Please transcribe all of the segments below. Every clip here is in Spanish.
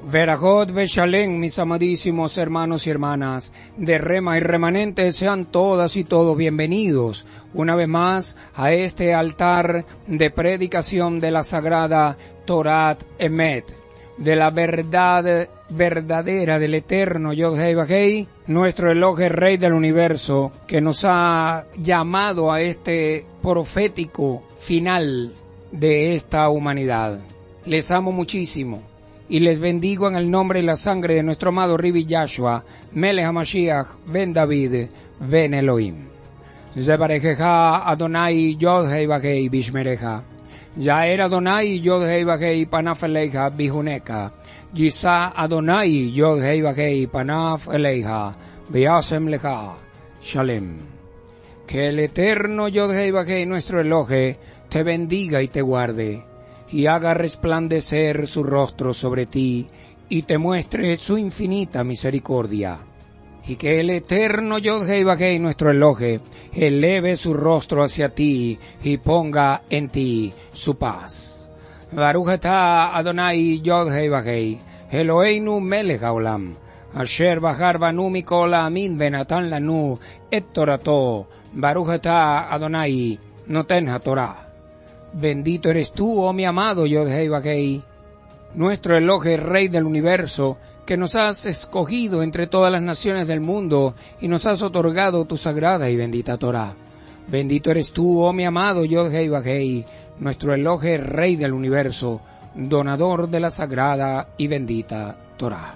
Verajot Beshalem, mis amadísimos hermanos y hermanas de Rema y Remanentes, sean todas y todos bienvenidos una vez más a este altar de predicación de la sagrada Torat Emet, de la verdad verdadera del eterno Yod-Heh Vah-Heh, nuestro Elohim Rey del Universo, que nos ha llamado a este profético final de esta humanidad. Les amo muchísimo y les bendigo en el nombre y la sangre de nuestro amado Ribi Yahshua, Melech HaMashiach, Ben David, Ben Elohim. Zebarejeja Adonai Yod-Heh Vah-Heh Bishmereja. Yaer Adonai Yod-Heh Vah-Heh Panaf Eleja Bijuneka. Yisa Adonai Yod-Heh Vah-Heh Panaf Eleja Beasem Leja. Shalem. Que el eterno Yod-Heh Vah-Heh, nuestro Elohim, te bendiga y te guarde, y haga resplandecer su rostro sobre ti, y te muestre su infinita misericordia. Y que el eterno Yod-Heh Vah-Heh, nuestro Elohim, eleve su rostro hacia ti, y ponga en ti su paz. Baruch atah Adonai Yod-Heh Vah-Heh, Eloheinu melech haolam, asher bahar banu mikol ha'amin venatan lanu et torato. Baruch atah Adonai noten haTorah. Bendito eres tú, oh mi amado Yod-Heh Vah-Heh, nuestro Elohim Rey del Universo, que nos has escogido entre todas las naciones del mundo y nos has otorgado tu sagrada y bendita Torah. Bendito eres tú, oh mi amado Yod-Heh Vah-Heh, nuestro Elohim Rey del Universo, donador de la sagrada y bendita Torah.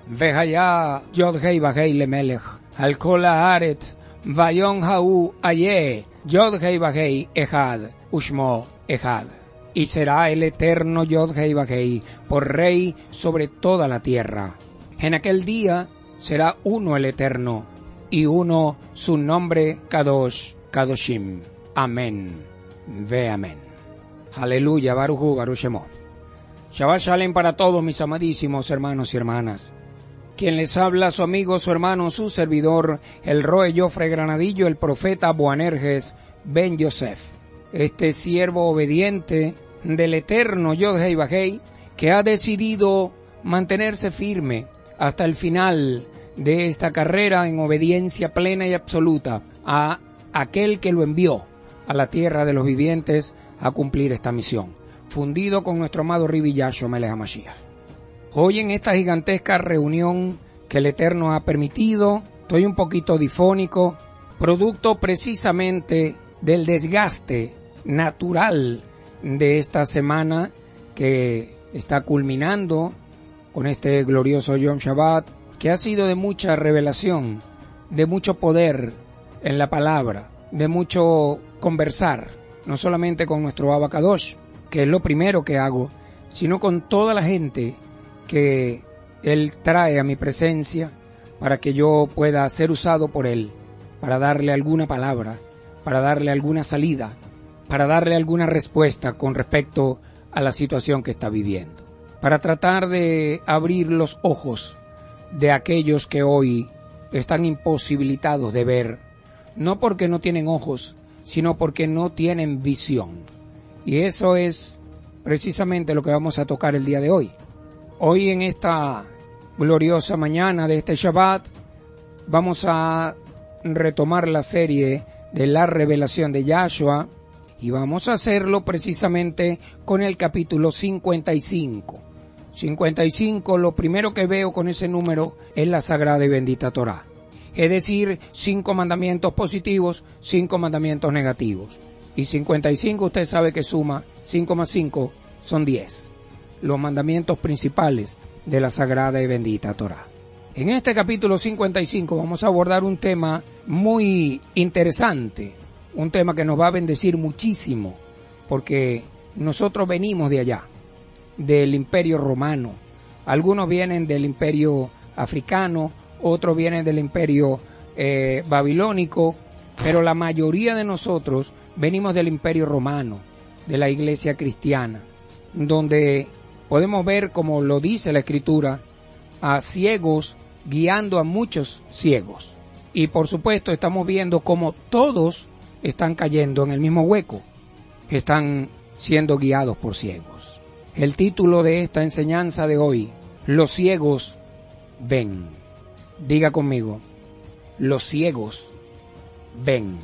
Vehaya Yod-Heh Vah-Heh lemelech, al kol haaretz, vayon ha'u ayeh, Yod-Heh Vah-Heh echad, Ushmo Echad, y será el eterno Yod-Heh Vah-Heh por rey sobre toda la tierra. En aquel día será uno el eterno, y uno su nombre Kadosh, Kadoshim. Amén. Ve amén. Aleluya, Baruch Hu, Baruch Shemo. Shabbat Shalom para todos mis amadísimos hermanos y hermanas. Quien les habla, su amigo, su hermano, su servidor, el Roe Jofre Granadillo, el profeta Boanerges Ben Yosef. Este siervo obediente del eterno Yod-Heh Vah-Heh, que ha decidido mantenerse firme hasta el final de esta carrera en obediencia plena y absoluta a aquel que lo envió a la tierra de los vivientes a cumplir esta misión, fundido con nuestro amado Ribi Yahshua Melech HaMashiach. Hoy en esta gigantesca reunión que el Eterno ha permitido, estoy un poquito difónico, producto precisamente del desgaste natural de esta semana que está culminando con este glorioso Yom Shabbat, que ha sido de mucha revelación, de mucho poder en la palabra, de mucho conversar, no solamente con nuestro Abba Kadosh, que es lo primero que hago, sino con toda la gente que Él trae a mi presencia para que yo pueda ser usado por Él, para darle alguna palabra, para darle alguna salida, para darle alguna respuesta con respecto a la situación que está viviendo, para tratar de abrir los ojos de aquellos que hoy están imposibilitados de ver, no porque no tienen ojos, sino porque no tienen visión. Y eso es precisamente lo que vamos a tocar el día de hoy. Hoy en esta gloriosa mañana de este Shabbat vamos a retomar la serie de la revelación de Yahshua, y vamos a hacerlo precisamente con el capítulo 55. 55, lo primero que veo con ese número es la sagrada y bendita Torah. Es decir, 5 mandamientos positivos, 5 mandamientos negativos. Y 55 usted sabe que suma 5 más 5 son 10. Los mandamientos principales de la sagrada y bendita Torah. En este capítulo 55 vamos a abordar un tema muy interesante, un tema que nos va a bendecir muchísimo, porque nosotros venimos de allá, del Imperio Romano. Algunos vienen del Imperio Africano, otros vienen del Imperio Babilónico, pero la mayoría de nosotros venimos del Imperio Romano, de la Iglesia cristiana, donde podemos ver, como lo dice la Escritura, a ciegos guiando a muchos ciegos. Y por supuesto estamos viendo cómo todos están cayendo en el mismo hueco, están siendo guiados por ciegos. El título de esta enseñanza de hoy Los ciegos ven. Diga conmigo, los ciegos ven.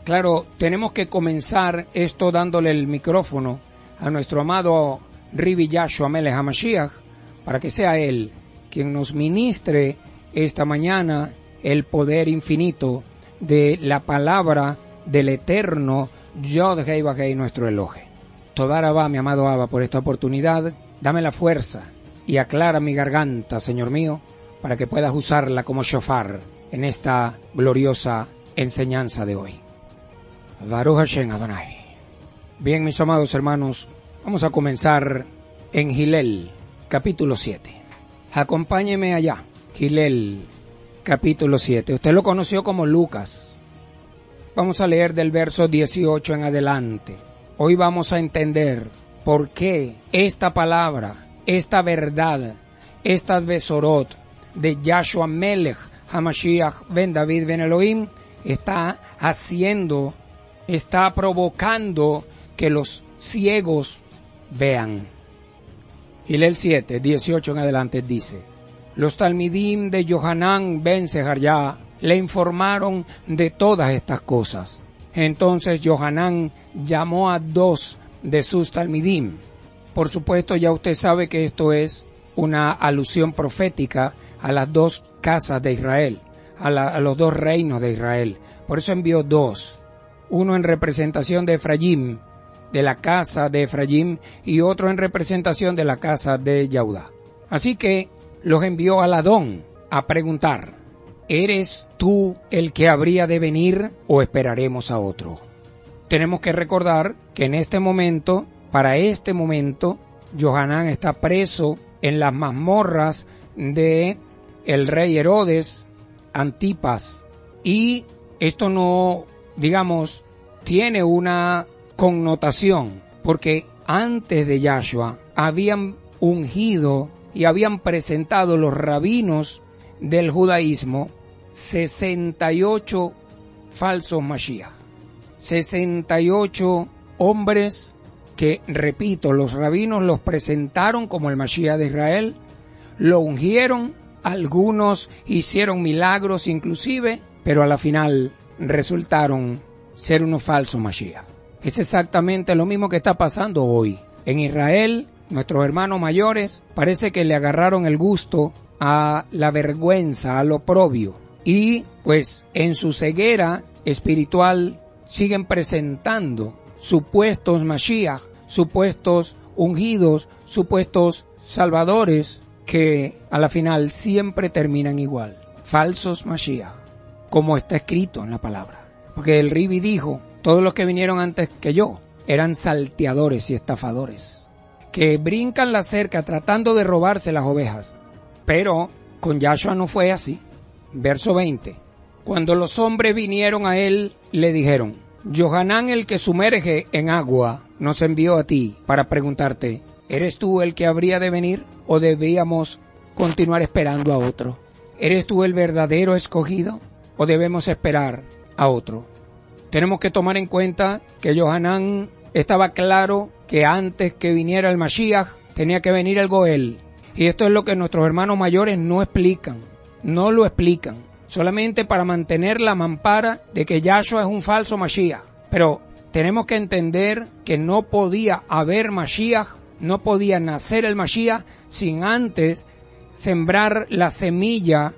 Claro, tenemos que comenzar esto dándole el micrófono a nuestro amado Ribi Yahshua Melech HaMashiach, para que sea Él quien nos ministre esta mañana el poder infinito de la palabra del eterno Yod Hei Vav Hei, nuestro Elohe. Toda Rabá, mi amado Abba, por esta oportunidad. Dame la fuerza y aclara mi garganta, Señor mío, para que puedas usarla como shofar en esta gloriosa enseñanza de hoy. Baruch Hashem Adonai. Bien, mis amados hermanos, vamos a comenzar en Gilel, capítulo 7. Acompáñeme allá, Gilel, capítulo 7. Usted lo conoció como Lucas. Vamos a leer del verso 18 en adelante. Hoy vamos a entender por qué esta palabra, esta verdad, estas besorot de Yahshua Melech HaMashiach ben David ben Elohim está provocando que los ciegos vean. Gilel 7, 18 en adelante dice: los talmidim de Yohanan ben Sejarya le informaron de todas estas cosas. Entonces Yohanan llamó a 2 de sus talmidim. Por supuesto, ya usted sabe que esto es una alusión profética a las 2 casas de Israel, a los 2 reinos de Israel. Por eso envió 2, uno en representación de Efraín, de la casa de Efraín, y otro en representación de la casa de Yahudá. Así que los envió a Ladón a preguntar: ¿eres tú el que habría de venir o esperaremos a otro? Tenemos que recordar que en este momento, para este momento, Yohanan está preso en las mazmorras de el rey Herodes Antipas, y esto no, digamos, tiene una connotación, porque antes de Yahshua habían ungido y habían presentado los rabinos del judaísmo 68 falsos Mashiach, 68 hombres que, repito, los rabinos los presentaron como el Mashiach de Israel, lo ungieron, algunos hicieron milagros inclusive, pero a la final resultaron ser unos falsos Mashiach. Es exactamente lo mismo que está pasando hoy. En Israel, nuestros hermanos mayores parece que le agarraron el gusto a la vergüenza, al oprobio, y pues en su ceguera espiritual siguen presentando supuestos Mashiach, supuestos ungidos, supuestos salvadores, que a la final siempre terminan igual, falsos Mashiach, como está escrito en la palabra. Porque el Ribi dijo: todos los que vinieron antes que yo eran salteadores y estafadores, que brincan la cerca tratando de robarse las ovejas. Pero con Yahshua no fue así. Verso 20. Cuando los hombres vinieron a él, le dijeron: Yohanan, el que sumerge en agua, nos envió a ti para preguntarte: ¿eres tú el que habría de venir o debíamos continuar esperando a otro? ¿Eres tú el verdadero escogido o debemos esperar a otro? Tenemos que tomar en cuenta que Yohanan estaba claro que antes que viniera el Mashiach tenía que venir el Goel. Y esto es lo que nuestros hermanos mayores no explican, no lo explican, solamente para mantener la mampara de que Yahshua es un falso Mashiach. Pero tenemos que entender que no podía haber Mashiach, no podía nacer el Mashiach sin antes sembrar la semilla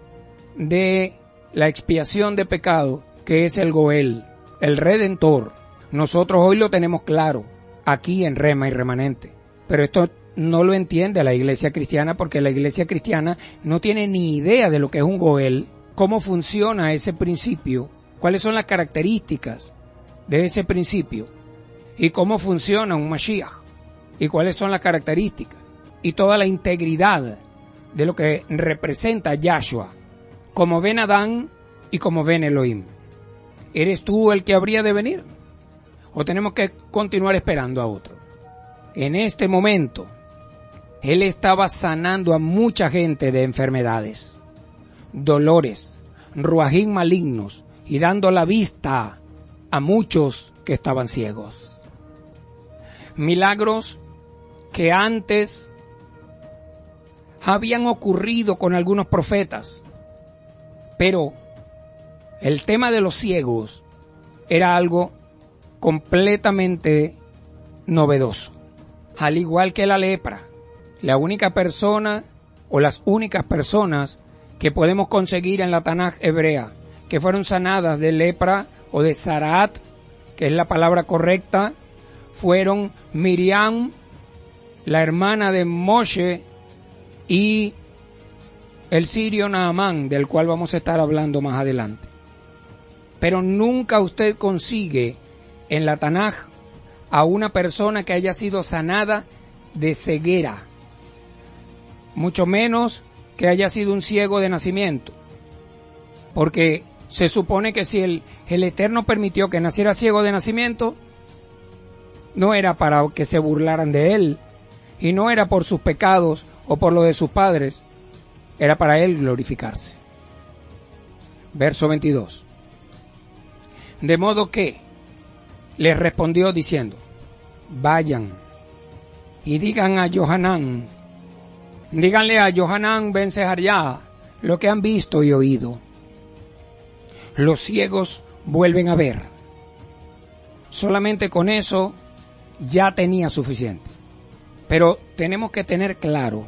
de la expiación de pecado, que es el Goel, el Redentor. Nosotros hoy lo tenemos claro, aquí en Rema y Remanente. Pero esto no lo entiende la iglesia cristiana, porque la iglesia cristiana no tiene ni idea de lo que es un Goel, cómo funciona ese principio, cuáles son las características de ese principio, y cómo funciona un Mashiach, y cuáles son las características, y toda la integridad de lo que representa Yahshua, como Ben Adán y como Ben Elohim. ¿Eres tú el que habría de venir o tenemos que continuar esperando a otro? En este momento, él estaba sanando a mucha gente de enfermedades, dolores, ruajín malignos, y dando la vista a muchos que estaban ciegos. Milagros que antes habían ocurrido con algunos profetas, pero el tema de los ciegos era algo completamente novedoso. Al igual que la lepra, la única persona o las únicas personas que podemos conseguir en la Tanaj hebrea que fueron sanadas de lepra o de Zaraat, que es la palabra correcta, fueron Miriam, la hermana de Moshe, y el sirio Naamán, del cual vamos a estar hablando más adelante. Pero nunca usted consigue en la Tanaj a una persona que haya sido sanada de ceguera, mucho menos que haya sido un ciego de nacimiento, porque se supone que si el Eterno permitió que naciera ciego de nacimiento, no era para que se burlaran de él, y no era por sus pecados o por lo de sus padres, era para él glorificarse. Verso 22. De modo que les respondió diciendo: vayan y digan a Johanán, díganle a Johanán ben Zeharia lo que han visto y oído. Los ciegos vuelven a ver. Solamente con eso ya tenía suficiente. Pero tenemos que tener claro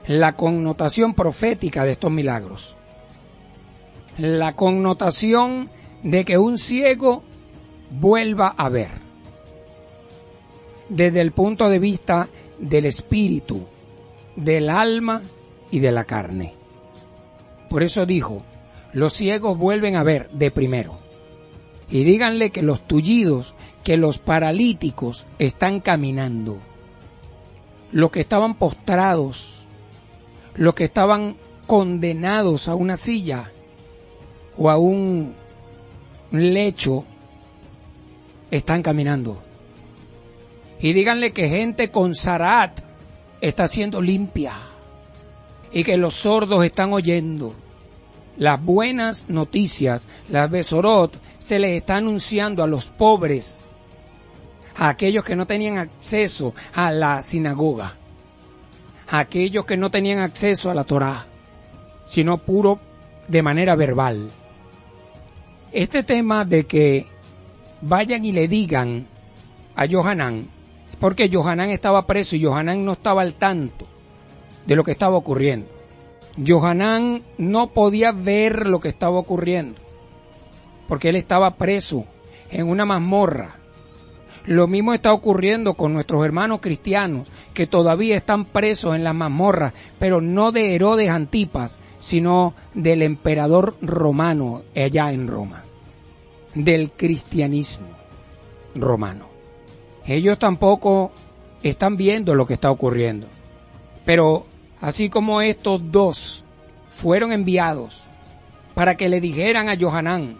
la connotación profética de estos milagros. La connotación de que un ciego vuelva a ver. Desde el punto de vista del espíritu, del alma y de la carne. Por eso dijo: los ciegos vuelven a ver de primero. Y díganle que los tullidos, que los paralíticos están caminando. Los que estaban postrados, los que estaban condenados a una silla o a un lecho, están caminando. Y díganle que gente con Zaraat está siendo limpia y que los sordos están oyendo. Las buenas noticias, las Besorot, se les está anunciando a los pobres, a aquellos que no tenían acceso a la sinagoga, a aquellos que no tenían acceso a la Torá, sino puro de manera verbal. Este tema de que vayan y le digan a Johanán, porque Johanán estaba preso y Johanán no estaba al tanto de lo que estaba ocurriendo. Johanán no podía ver lo que estaba ocurriendo, porque él estaba preso en una mazmorra. Lo mismo está ocurriendo con nuestros hermanos cristianos, que todavía están presos en las mazmorras, pero no de Herodes Antipas, sino del emperador romano allá en Roma, del cristianismo romano. Ellos tampoco están viendo lo que está ocurriendo, pero así como estos dos fueron enviados para que le dijeran a Johanán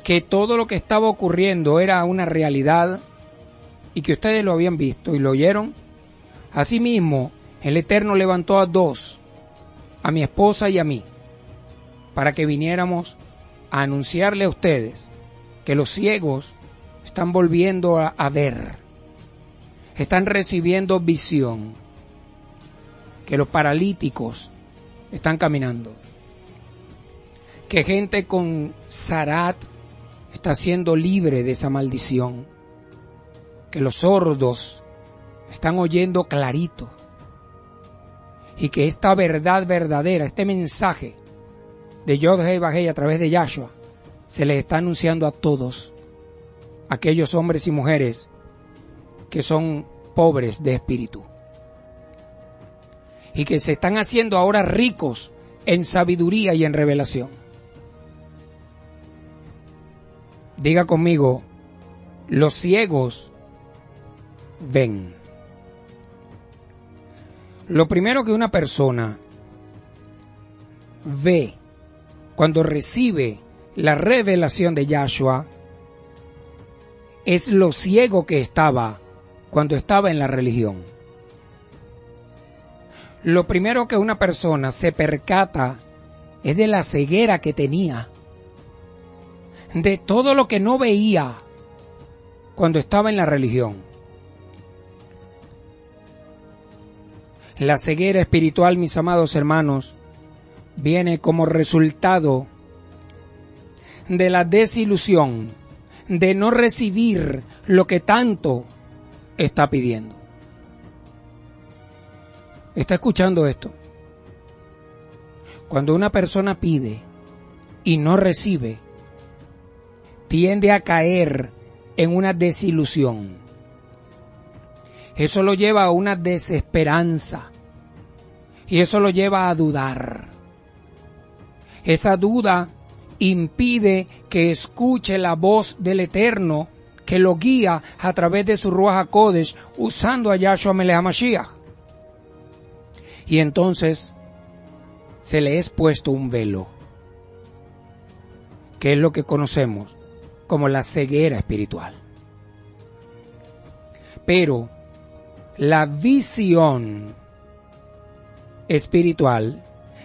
que todo lo que estaba ocurriendo era una realidad y que ustedes lo habían visto y lo oyeron, asimismo el Eterno levantó a dos, a mi esposa y a mí, para que viniéramos a anunciarle a ustedes que los ciegos están volviendo a ver, están recibiendo visión, que los paralíticos están caminando, que gente con Zaraat está siendo libre de esa maldición, que los sordos están oyendo clarito, y que esta verdad verdadera, este mensaje de Yod-Heh Vah-Heh a través de Yahshua, se les está anunciando a todos aquellos hombres y mujeres que son pobres de espíritu y que se están haciendo ahora ricos en sabiduría y en revelación. Diga conmigo: los ciegos ven. Lo primero que una persona ve cuando recibe la revelación de Yahshua es lo ciego que estaba cuando estaba en la religión. Lo primero que una persona se percata es de la ceguera que tenía, de todo lo que no veía cuando estaba en la religión. La ceguera espiritual, mis amados hermanos, viene como resultado de la desilusión, de no recibir lo que tanto está pidiendo. ¿Está escuchando esto? Cuando una persona pide y no recibe, tiende a caer en una desilusión. Eso lo lleva a una desesperanza y eso lo lleva a dudar. Esa duda impide que escuche la voz del Eterno que lo guía a través de su Ruach HaKodesh usando a Yahshua Melech HaMashiach. Y entonces se le es puesto un velo, que es lo que conocemos como la ceguera espiritual. Pero la visión espiritual,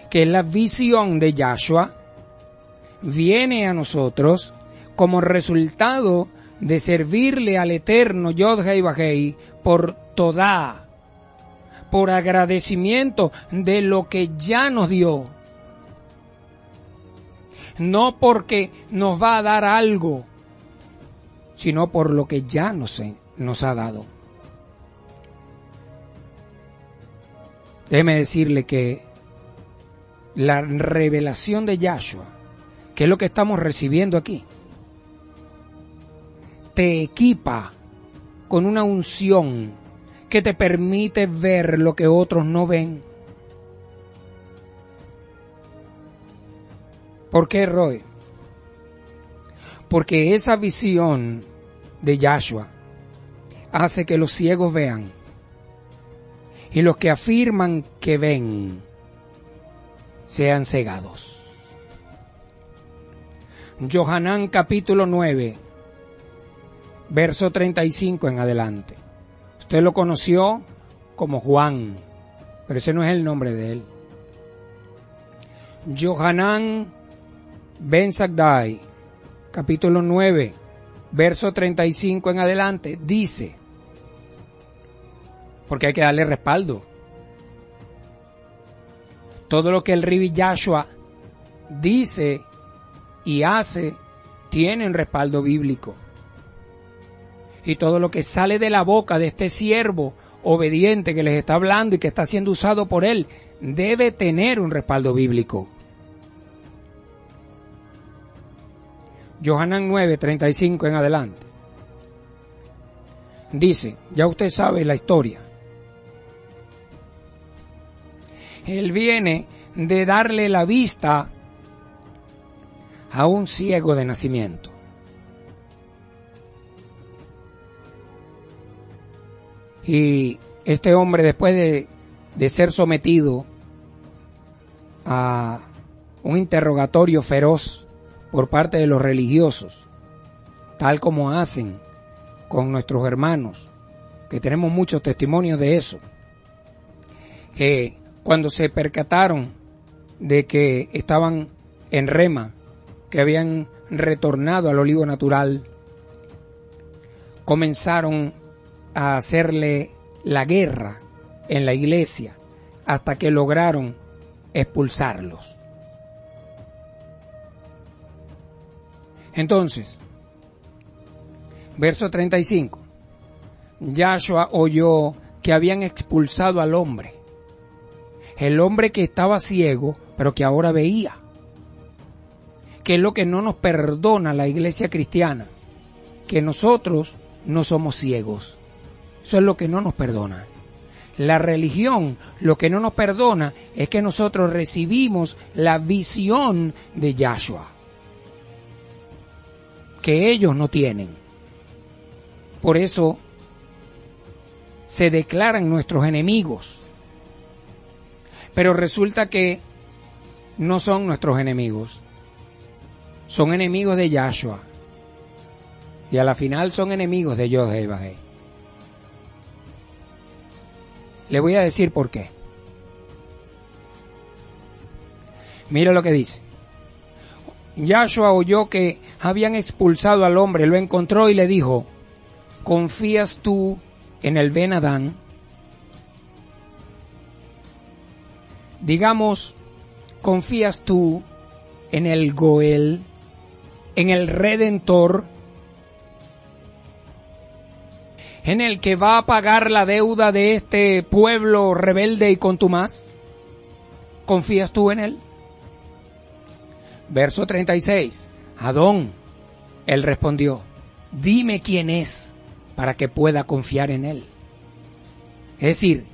que es la visión de Yahshua, viene a nosotros como resultado de servirle al Eterno Yod-Hei Vah-Hei por Todá, por agradecimiento de lo que ya nos dio, no porque nos va a dar algo, sino por lo que ya nos ha dado. Déjeme decirle que la revelación de Yahshua, que es lo que estamos recibiendo aquí, te equipa con una unción que te permite ver lo que otros no ven. ¿Por qué, Roy? Porque esa visión de Yahshua hace que los ciegos vean, y los que afirman que ven sean cegados. Yohanan capítulo 9, verso 35 en adelante. Usted lo conoció como Juan, pero ese no es el nombre de él. Yohanan ben Zakkai, capítulo 9, verso 35 en adelante, dice, porque hay que darle respaldo. Todo lo que el Rabbi Yahshua dice y hace tiene un respaldo bíblico. Y todo lo que sale de la boca de este siervo obediente que les está hablando y que está siendo usado por él debe tener un respaldo bíblico. Yohanan 9, 35 en adelante. Dice, ya usted sabe la historia. Él viene de darle la vista a un ciego de nacimiento. Y este hombre, después de ser sometido a un interrogatorio feroz por parte de los religiosos, tal como hacen con nuestros hermanos, que tenemos muchos testimonios de eso, que cuando se percataron de que estaban en rema, que habían retornado al olivo natural, comenzaron a hacerle la guerra en la iglesia hasta que lograron expulsarlos. Entonces, verso 35, Yahshua oyó que habían expulsado al hombre, el hombre que estaba ciego, pero que ahora veía, que es lo que no nos perdona la iglesia cristiana, que nosotros no somos ciegos. Eso es lo que no nos perdona. La religión lo que no nos perdona es que nosotros recibimos la visión de Yahshua, que ellos no tienen. Por eso se declaran nuestros enemigos. Pero resulta que no son nuestros enemigos. Son enemigos de Yahshua. Y a la final son enemigos de Yod-Hei Vah-Hei. Le voy a decir por qué. Mira lo que dice. Yahshua oyó que habían expulsado al hombre, lo encontró y le dijo, ¿confías tú en el Ben Adán? Digamos, ¿confías tú en el Goel, en el Redentor, en el que va a pagar la deuda de este pueblo rebelde y contumaz? ¿Confías tú en él? Verso 36. Adón, él respondió, dime quién es para que pueda confiar en él. Es decir,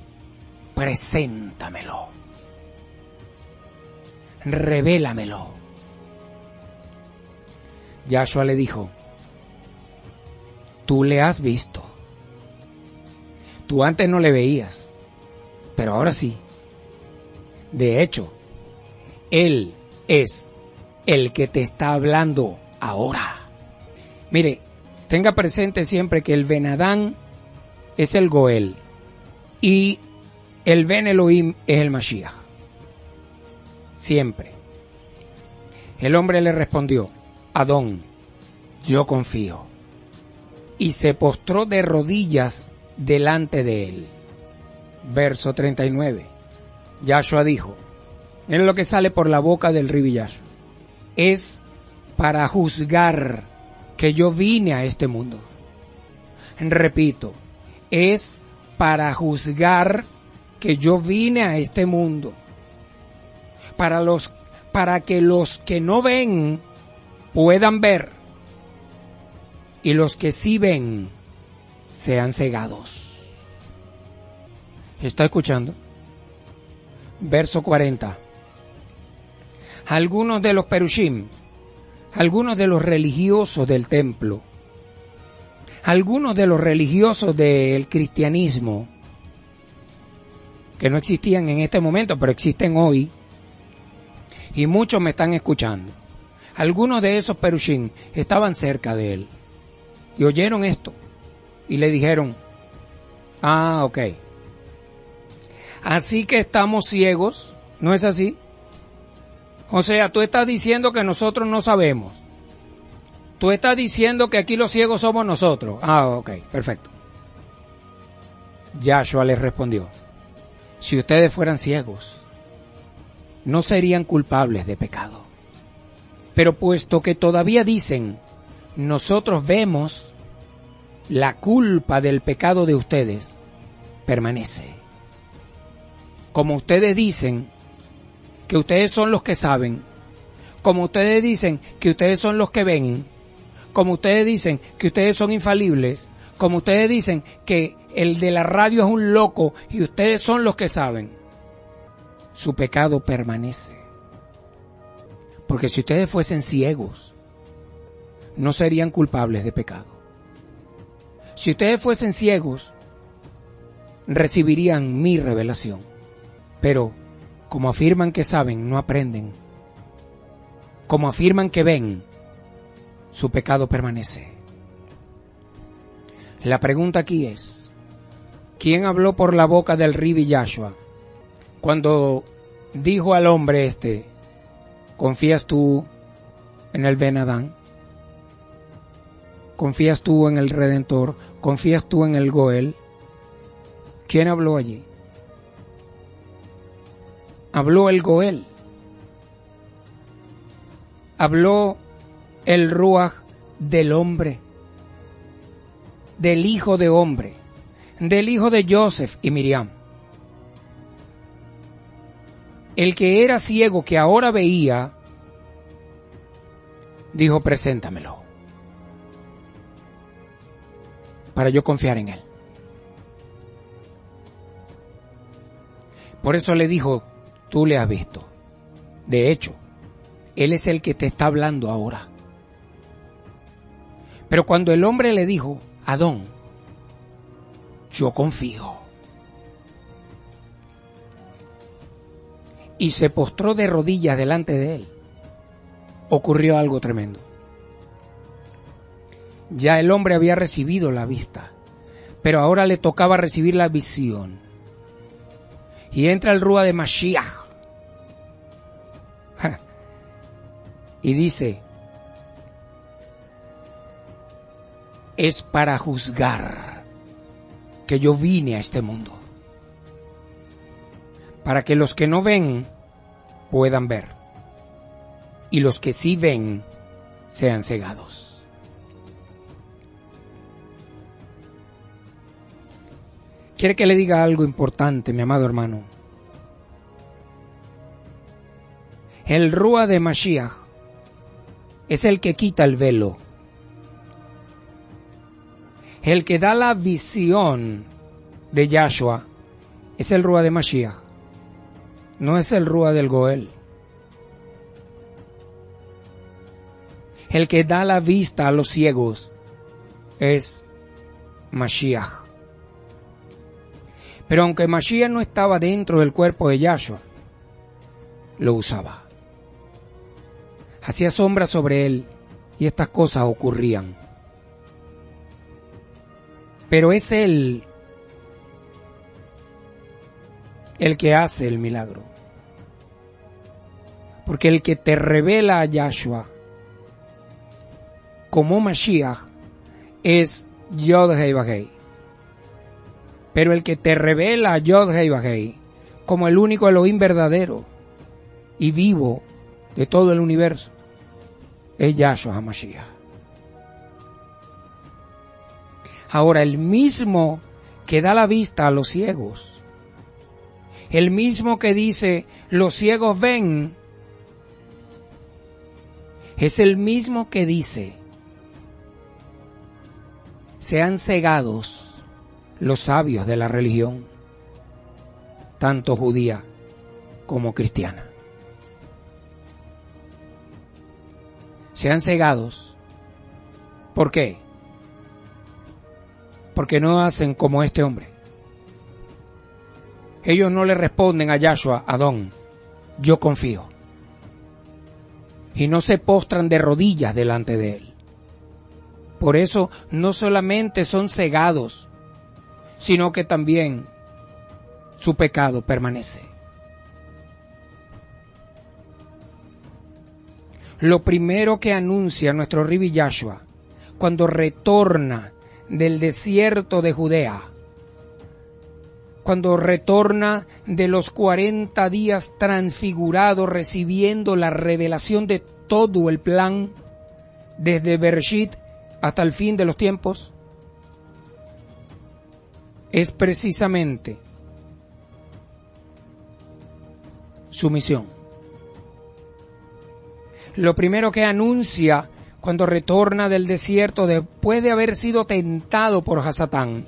preséntamelo. Revélamelo. Yahshua le dijo, tú le has visto. Tú antes no le veías, pero ahora sí. De hecho, él es el que te está hablando ahora. Mire, tenga presente siempre que el Ben Adán es el Goel y el Ben Elohim es el Mashiach. Siempre. El hombre le respondió, Adón, yo confío. Y se postró de rodillas delante de él. Verso 39. Yahshua dijo, miren lo que sale por la boca del Ribi Yahshua. Es para juzgar que yo vine a este mundo. Repito, es para juzgar que yo vine a este mundo. Para que los que no ven puedan ver y los que sí ven sean cegados. ¿Está escuchando? Verso 40. Algunos de los perushim, algunos de los religiosos del templo, algunos de los religiosos del cristianismo, que no existían en este momento, pero existen hoy, y muchos me están escuchando. Algunos de esos perushim estaban cerca de él y oyeron esto y le dijeron, ok, así que estamos ciegos, ¿no es así? O sea, tú estás diciendo que nosotros no sabemos. Tú estás diciendo que aquí los ciegos somos nosotros. Ok, perfecto. Yahshua les respondió, si ustedes fueran ciegos, no serían culpables de pecado. Pero puesto que todavía dicen, nosotros vemos, la culpa del pecado de ustedes permanece. Como ustedes dicen que ustedes son los que saben, como ustedes dicen que ustedes son los que ven, como ustedes dicen que ustedes son infalibles, como ustedes dicen que el de la radio es un loco y ustedes son los que saben, su pecado permanece. Porque si ustedes fuesen ciegos, no serían culpables de pecado. Si ustedes fuesen ciegos, recibirían mi revelación. Pero, como afirman que saben, no aprenden. Como afirman que ven, su pecado permanece. La pregunta aquí es, ¿quién habló por la boca del Ribi Yahshua cuando dijo al hombre ¿confías tú en el Ben Adán? ¿Confías tú en el Redentor? ¿Confías tú en el Goel? ¿Quién habló allí? Habló el Goel. Habló el Ruach del hombre, del hijo de hombre, del hijo de Joseph y Miriam. El que era ciego, que ahora veía, dijo, preséntamelo, para yo confiar en él. Por eso le dijo, tú le has visto. De hecho, él es el que te está hablando ahora. Pero cuando el hombre le dijo, Adón, yo confío, y se postró de rodillas delante de él, ocurrió algo tremendo. Ya el hombre había recibido la vista, pero ahora le tocaba recibir la visión. Y entra el Ruach de Mashiach y dice, es para juzgar que yo vine a este mundo. para que los que no ven puedan ver, y los que sí ven sean cegados. ¿Quiere que le diga algo importante, mi amado hermano? El Rúa de Mashiach es el que quita el velo, el que da la visión de Yahshua es el Rúa de Mashiach, no es el Rúa del Goel. El que da la vista a los ciegos es Mashiach. Pero aunque Mashiach no estaba dentro del cuerpo de Yahshua, lo usaba. Hacía sombra sobre él y estas cosas ocurrían. Pero es él el que hace el milagro. Porque el que te revela a Yahshua como Mashiach es Yod-Heh Vah-Heh. Pero el que te revela a Yod-Heh Vah-Heh como el único Elohim verdadero y vivo de todo el universo es Yahshua HaMashiach. Ahora, el mismo que da la vista a los ciegos, el mismo que dice los ciegos ven, es el mismo que dice sean cegados los sabios de la religión, tanto judía como cristiana. Sean cegados. ¿Por qué? Porque no hacen como este hombre. Ellos no le responden a Yahshua, Adón, yo confío. Y no se postran de rodillas delante de él. Por eso no solamente son cegados, sino que también su pecado permanece. Lo primero que anuncia nuestro Rabbi Yahshua cuando retorna del desierto de Judea, cuando retorna de los 40 días transfigurado recibiendo la revelación de todo el plan desde Bereshit hasta el fin de los tiempos, es precisamente su misión. Lo primero que anuncia cuando retorna del desierto después de haber sido tentado por Hasatán,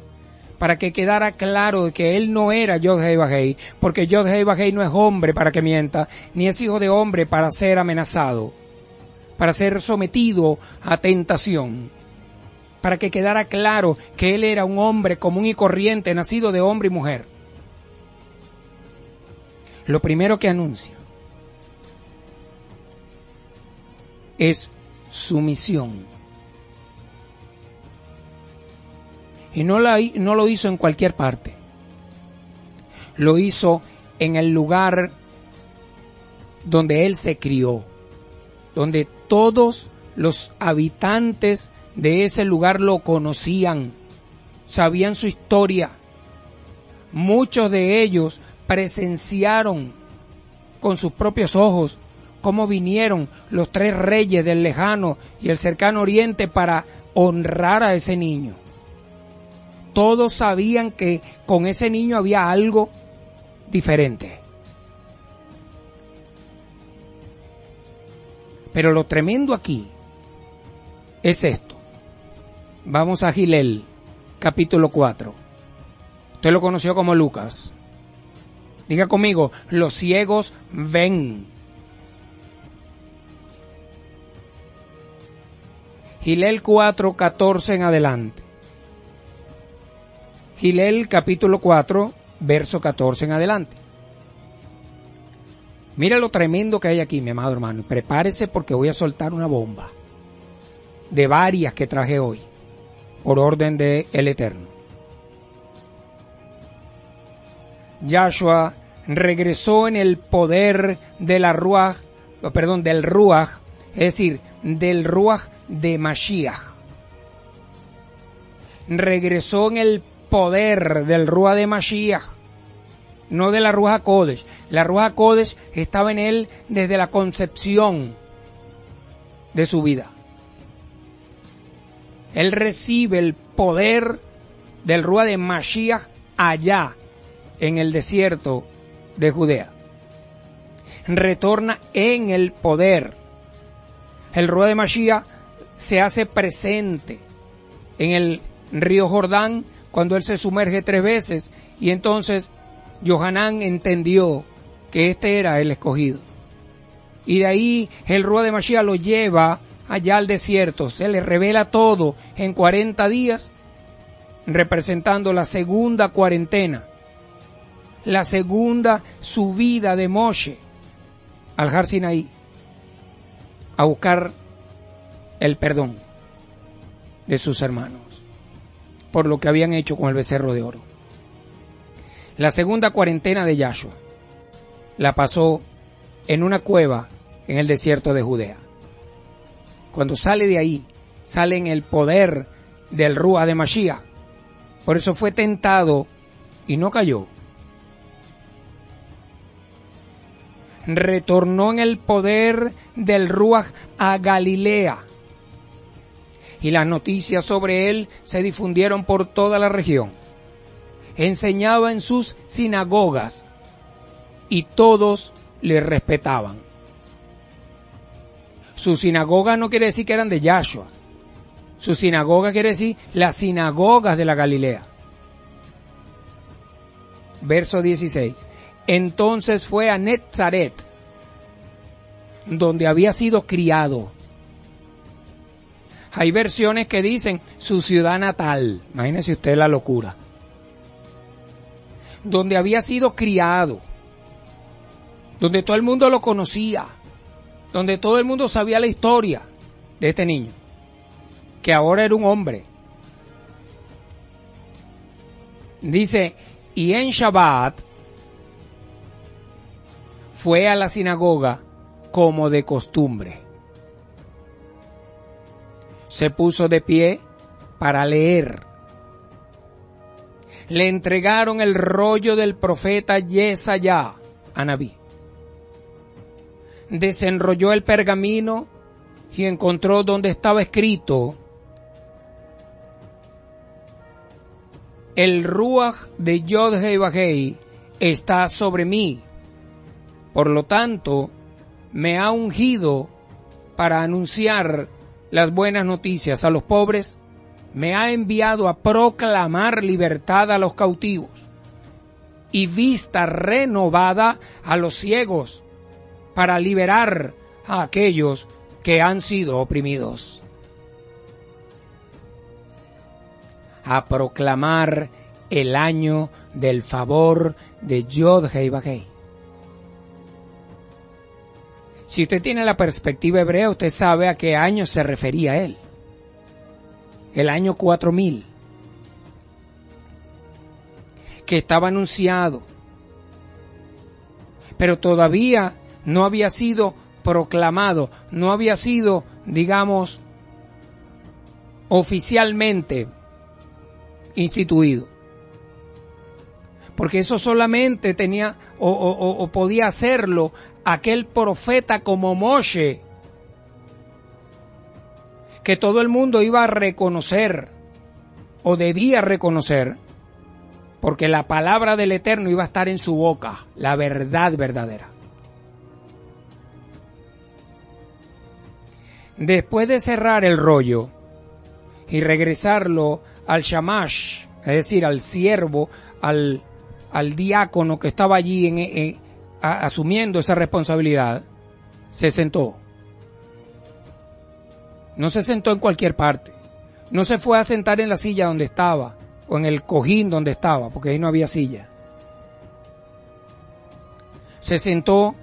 para que quedara claro de que él no era Yod-Heh Vah-Heh, porque Yod-Heh Vah-Heh no es hombre para que mienta, ni es hijo de hombre para ser amenazado, para ser sometido a tentación, para que quedara claro que él era un hombre común y corriente, nacido de hombre y mujer. Lo primero que anuncia es su misión. Y no lo hizo en cualquier parte. Lo hizo en el lugar donde él se crió, donde todos los habitantes de ese lugar lo conocían, sabían su historia. Muchos de ellos presenciaron con sus propios ojos cómo vinieron los 3 reyes del lejano y el cercano oriente para honrar a ese niño. Todos sabían que con ese niño había algo diferente. Pero lo tremendo aquí es esto. Vamos a Gilel, capítulo 4. Usted lo conoció como Lucas. Diga conmigo, los ciegos ven. Gilel 4, 14 en adelante. Gilel capítulo 4, verso 14 en adelante. Mira lo tremendo que hay aquí, mi amado hermano. Prepárese porque voy a soltar una bomba. De varias que traje hoy. Por orden de el Eterno. Yahshua regresó en el poder de la Ruach, del Ruach, es decir, del Ruach de Mashiach. Regresó en el poder del Ruach de Mashiach, no de la Ruach HaKodesh. La Ruach HaKodesh estaba en él desde la concepción de su vida. Él recibe el poder del Ruach de Mashiach allá, en el desierto de Judea. Retorna en el poder. El Ruach de Mashiach se hace presente en el río Jordán cuando él se sumerge 3 veces, y entonces Yohanan entendió que este era el escogido. Y de ahí el Ruach de Mashiach lo lleva allá al desierto, se le revela todo en 40 días, representando la segunda cuarentena, la segunda subida de Moshe al Har Sinaí, a buscar el perdón de sus hermanos por lo que habían hecho con el becerro de oro. La segunda cuarentena de Yahshua la pasó en una cueva en el desierto de Judea. Cuando sale de ahí, sale en el poder del Ruach de Mashiach. Por eso fue tentado y no cayó. Retornó en el poder del Ruach a Galilea. Y las noticias sobre él se difundieron por toda la región. Enseñaba en sus sinagogas y todos le respetaban. Su sinagoga no quiere decir que eran de Yahshua. Su sinagoga quiere decir las sinagogas de la Galilea. Verso 16. Entonces fue a Netzaret, donde había sido criado. Hay versiones que dicen su ciudad natal. Imagínese usted la locura. Donde había sido criado. Donde todo el mundo lo conocía. Donde todo el mundo sabía la historia de este niño, que ahora era un hombre. Dice, y en Shabbat fue a la sinagoga como de costumbre. Se puso de pie para leer. Le entregaron el rollo del profeta Yesaya, Anabí. Desenrolló el pergamino y encontró donde estaba escrito: el Ruach de Yod-Heh Vah-Heh está sobre mí. Por lo tanto, me ha ungido para anunciar las buenas noticias a los pobres, me ha enviado a proclamar libertad a los cautivos y vista renovada a los ciegos, para liberar a aquellos que han sido oprimidos. A proclamar el año del favor de Yod-Heh Vah-Heh. Si usted tiene la perspectiva hebrea, usted sabe a qué año se refería él. El año 4000. Que estaba anunciado. Pero todavía no había sido proclamado, no había sido, digamos, oficialmente instituido. Porque eso solamente tenía o podía hacerlo aquel profeta como Moshe, que todo el mundo iba a reconocer o debía reconocer, porque la palabra del Eterno iba a estar en su boca, la verdad verdadera. Después de cerrar el rollo y regresarlo al shamash, es decir, al siervo, al diácono que estaba allí asumiendo esa responsabilidad, se sentó. No se sentó en cualquier parte. No se fue a sentar en la silla donde estaba o en el cojín donde estaba, porque ahí no había silla. Se sentó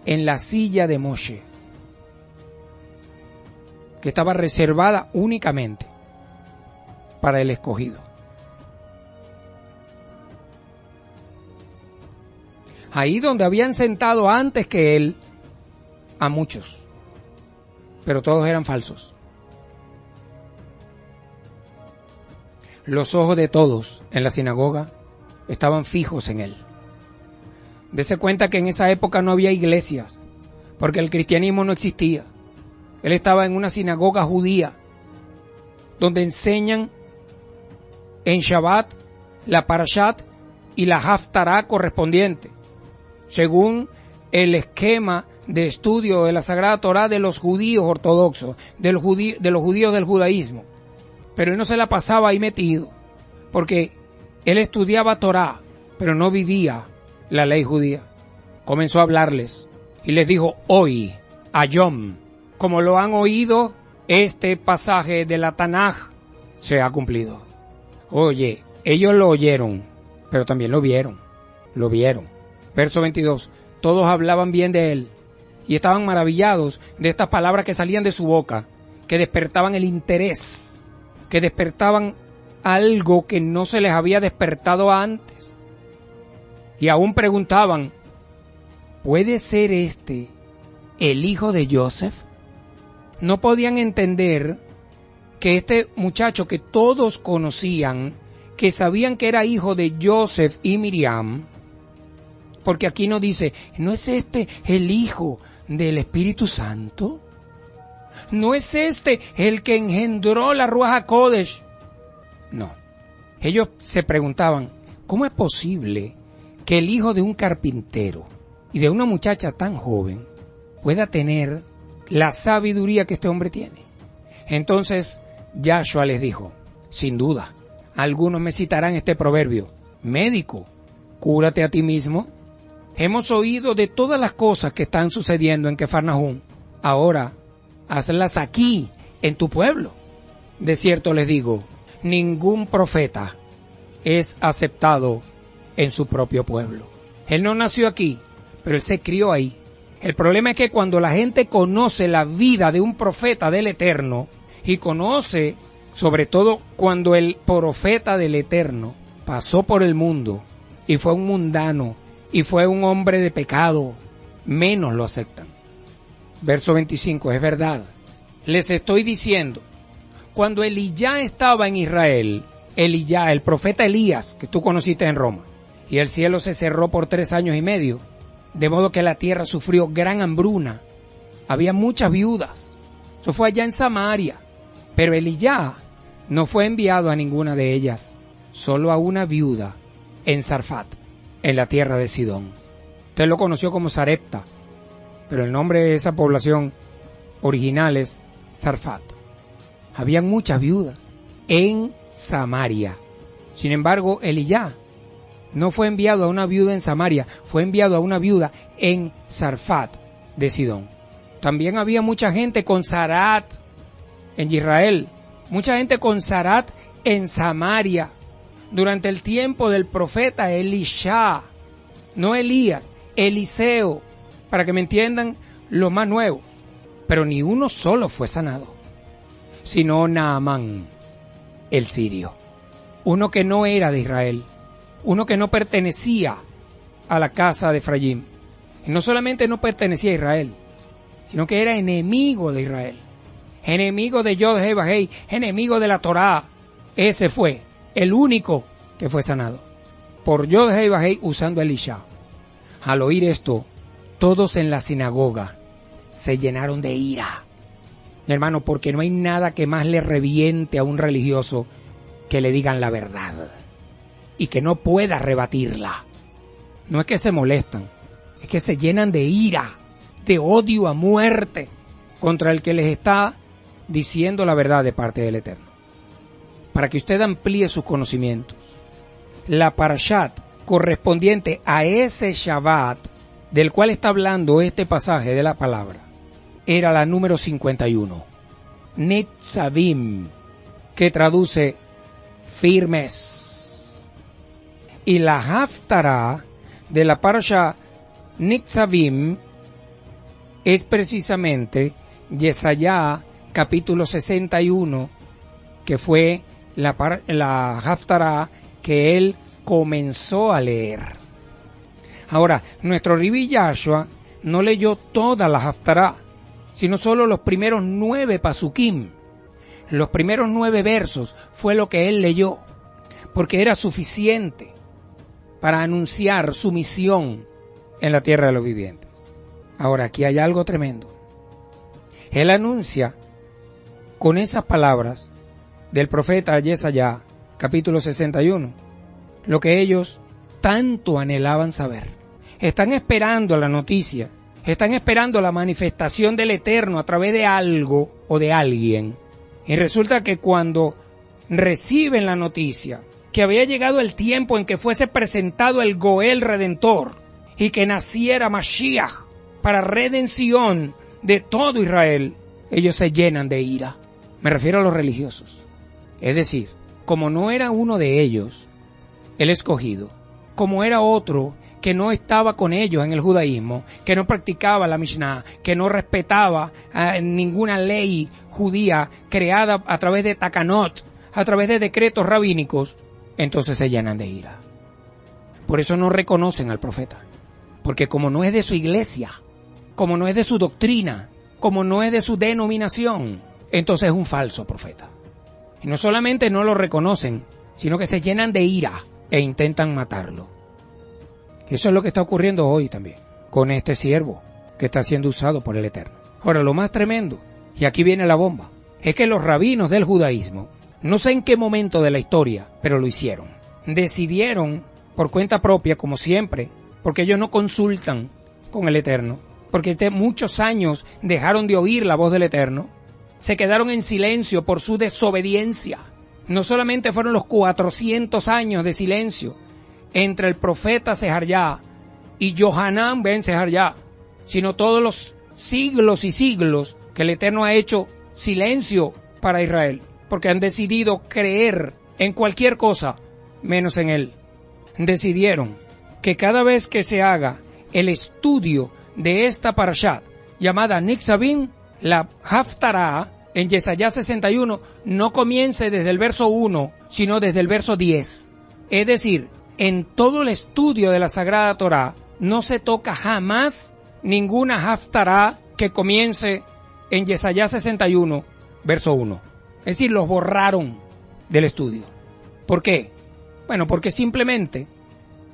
en la silla de Moshe, que estaba reservada únicamente para el escogido. Ahí donde habían sentado antes que él a muchos, pero todos eran falsos. Los ojos de todos en la sinagoga estaban fijos en él. Dese cuenta que en esa época no había iglesias, porque el cristianismo no existía. Él estaba en una sinagoga judía, donde enseñan en Shabbat la Parashat y la Haftará correspondiente, según el esquema de estudio de la Sagrada Torá de los judíos ortodoxos, de los judíos del judaísmo. Pero él no se la pasaba ahí metido, porque él estudiaba Torá, pero no vivía la ley judía. Comenzó a hablarles y les dijo: hoy, Ayom, como lo han oído, este pasaje de la Tanaj se ha cumplido. Oye, ellos lo oyeron, pero también lo vieron. Verso 22. Todos hablaban bien de él y estaban maravillados de estas palabras que salían de su boca, que despertaban el interés, que despertaban algo que no se les había despertado antes. Y aún preguntaban: ¿puede ser este el hijo de Joseph? No podían entender que este muchacho que todos conocían, que sabían que era hijo de Joseph y Miriam, porque aquí no dice: ¿no es este el hijo del Espíritu Santo? ¿No es este el que engendró la Ruach HaKodesh? No. Ellos se preguntaban: ¿cómo es posible que el hijo de un carpintero y de una muchacha tan joven pueda tener la sabiduría que este hombre tiene? Entonces Yahshua les dijo: sin duda, algunos me citarán este proverbio: médico, cúrate a ti mismo. Hemos oído de todas las cosas que están sucediendo en Cafarnaúm. Ahora, hazlas aquí, en tu pueblo. De cierto les digo, ningún profeta es aceptado en su propio pueblo. Él no nació aquí, pero él se crió ahí. El problema es que cuando la gente conoce la vida de un profeta del Eterno, y conoce, sobre todo cuando el profeta del Eterno pasó por el mundo y fue un mundano y fue un hombre de pecado, menos lo aceptan. Verso 25, es verdad. Les estoy diciendo, cuando Elías estaba en Israel, Elías, el profeta Elías, que tú conociste en Roma, y el cielo se cerró por 3 años y medio, de modo que la tierra sufrió gran hambruna. Había muchas viudas. Eso fue allá en Samaria. Pero Elías no fue enviado a ninguna de ellas, solo a una viuda en Sarfat, en la tierra de Sidón. Usted lo conoció como Sarepta, pero el nombre de esa población original es Sarfat. Habían muchas viudas en Samaria. Sin embargo, Elías no fue enviado a una viuda en Samaria, fue enviado a una viuda en Sarfat de Sidón. También había mucha gente con Sarat en Israel, mucha gente con Sarat en Samaria, durante el tiempo del profeta Elisha, no Elías, Eliseo, para que me entiendan lo más nuevo. Pero ni uno solo fue sanado, sino Naamán, el sirio, uno que no era de Israel, uno que no pertenecía a la casa de Efraín. Y no solamente no pertenecía a Israel, sino que era enemigo de Israel, enemigo de Yod-Heh Vah-Heh, enemigo de la Torá. Ese fue el único que fue sanado por Yod-Heh Vah-Heh usando a Elisha. Al oír esto, todos en la sinagoga se llenaron de ira. Mi hermano, porque no hay nada que más le reviente a un religioso que le digan la verdad y que no pueda rebatirla. No es que se molestan, es que se llenan de ira, de odio a muerte contra el que les está diciendo la verdad de parte del Eterno. Para que usted amplíe sus conocimientos, la Parashat correspondiente a ese Shabbat del cual está hablando este pasaje de la palabra era la número 51, Nitzavim, que traduce firmes. Y la Haftará de la Parashat Nitzavim es precisamente Yesayá capítulo 61, que fue la Haftará que él comenzó a leer. Ahora, nuestro Rabbi Yahshua no leyó toda la Haftará, sino solo los primeros 9 pasukim. Los primeros 9 versos fue lo que él leyó, porque era suficiente para anunciar su misión en la tierra de los vivientes. Ahora, aquí hay algo tremendo. Él anuncia con esas palabras del profeta Yesaya, capítulo 61, lo que ellos tanto anhelaban saber. Están esperando la noticia, están esperando la manifestación del Eterno a través de algo o de alguien. Y resulta que cuando reciben la noticia que había llegado el tiempo en que fuese presentado el Goel Redentor y que naciera Mashiach para redención de todo Israel, ellos se llenan de ira. Me refiero a los religiosos. Es decir, como no era uno de ellos, el escogido, como era otro que no estaba con ellos en el judaísmo, que no practicaba la Mishnah, que no respetaba ninguna ley judía creada a través de takanot, a través de decretos rabínicos, entonces se llenan de ira. Por eso no reconocen al profeta, porque como no es de su iglesia, como no es de su doctrina, como no es de su denominación, entonces es un falso profeta. Y no solamente no lo reconocen, sino que se llenan de ira e intentan matarlo. Eso es lo que está ocurriendo hoy también, con este siervo que está siendo usado por el Eterno. Ahora, lo más tremendo, y aquí viene la bomba, es que los rabinos del judaísmo, no sé en qué momento de la historia, pero lo hicieron. Decidieron, por cuenta propia, como siempre, porque ellos no consultan con el Eterno, porque muchos años dejaron de oír la voz del Eterno, se quedaron en silencio por su desobediencia. No solamente fueron los 400 años de silencio entre el profeta Sejarjá y Yohanan ben Sejarjá, sino todos los siglos y siglos que el Eterno ha hecho silencio para Israel, porque han decidido creer en cualquier cosa menos en Él. Decidieron que cada vez que se haga el estudio de esta parashat llamada Nitzavim, la Haftarah en Yesaya 61 no comience desde el verso 1, sino desde el verso 10. Es decir, en todo el estudio de la Sagrada Torá no se toca jamás ninguna Haftarah que comience en Yesaya 61, verso 1. Es decir, los borraron del estudio. ¿Por qué? Bueno, porque simplemente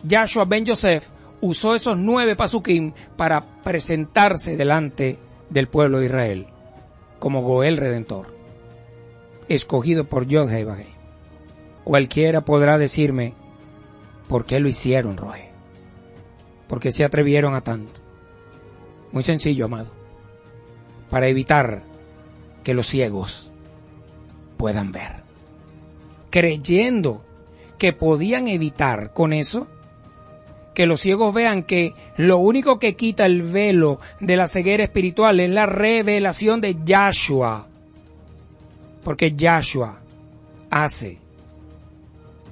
Yahshua ben Yosef usó esos 9 pasukim para presentarse delante del pueblo de Israel como Goel Redentor, escogido por Yod-Heh-Vah-Heh. Cualquiera podrá decirme, ¿por qué lo hicieron, Roé? ¿Por qué se atrevieron a tanto? Muy sencillo, amado. Para evitar que los ciegos puedan ver. Creyendo que podían evitar con eso que los ciegos vean que lo único que quita el velo de la ceguera espiritual es la revelación de Yahshua. Porque Yahshua hace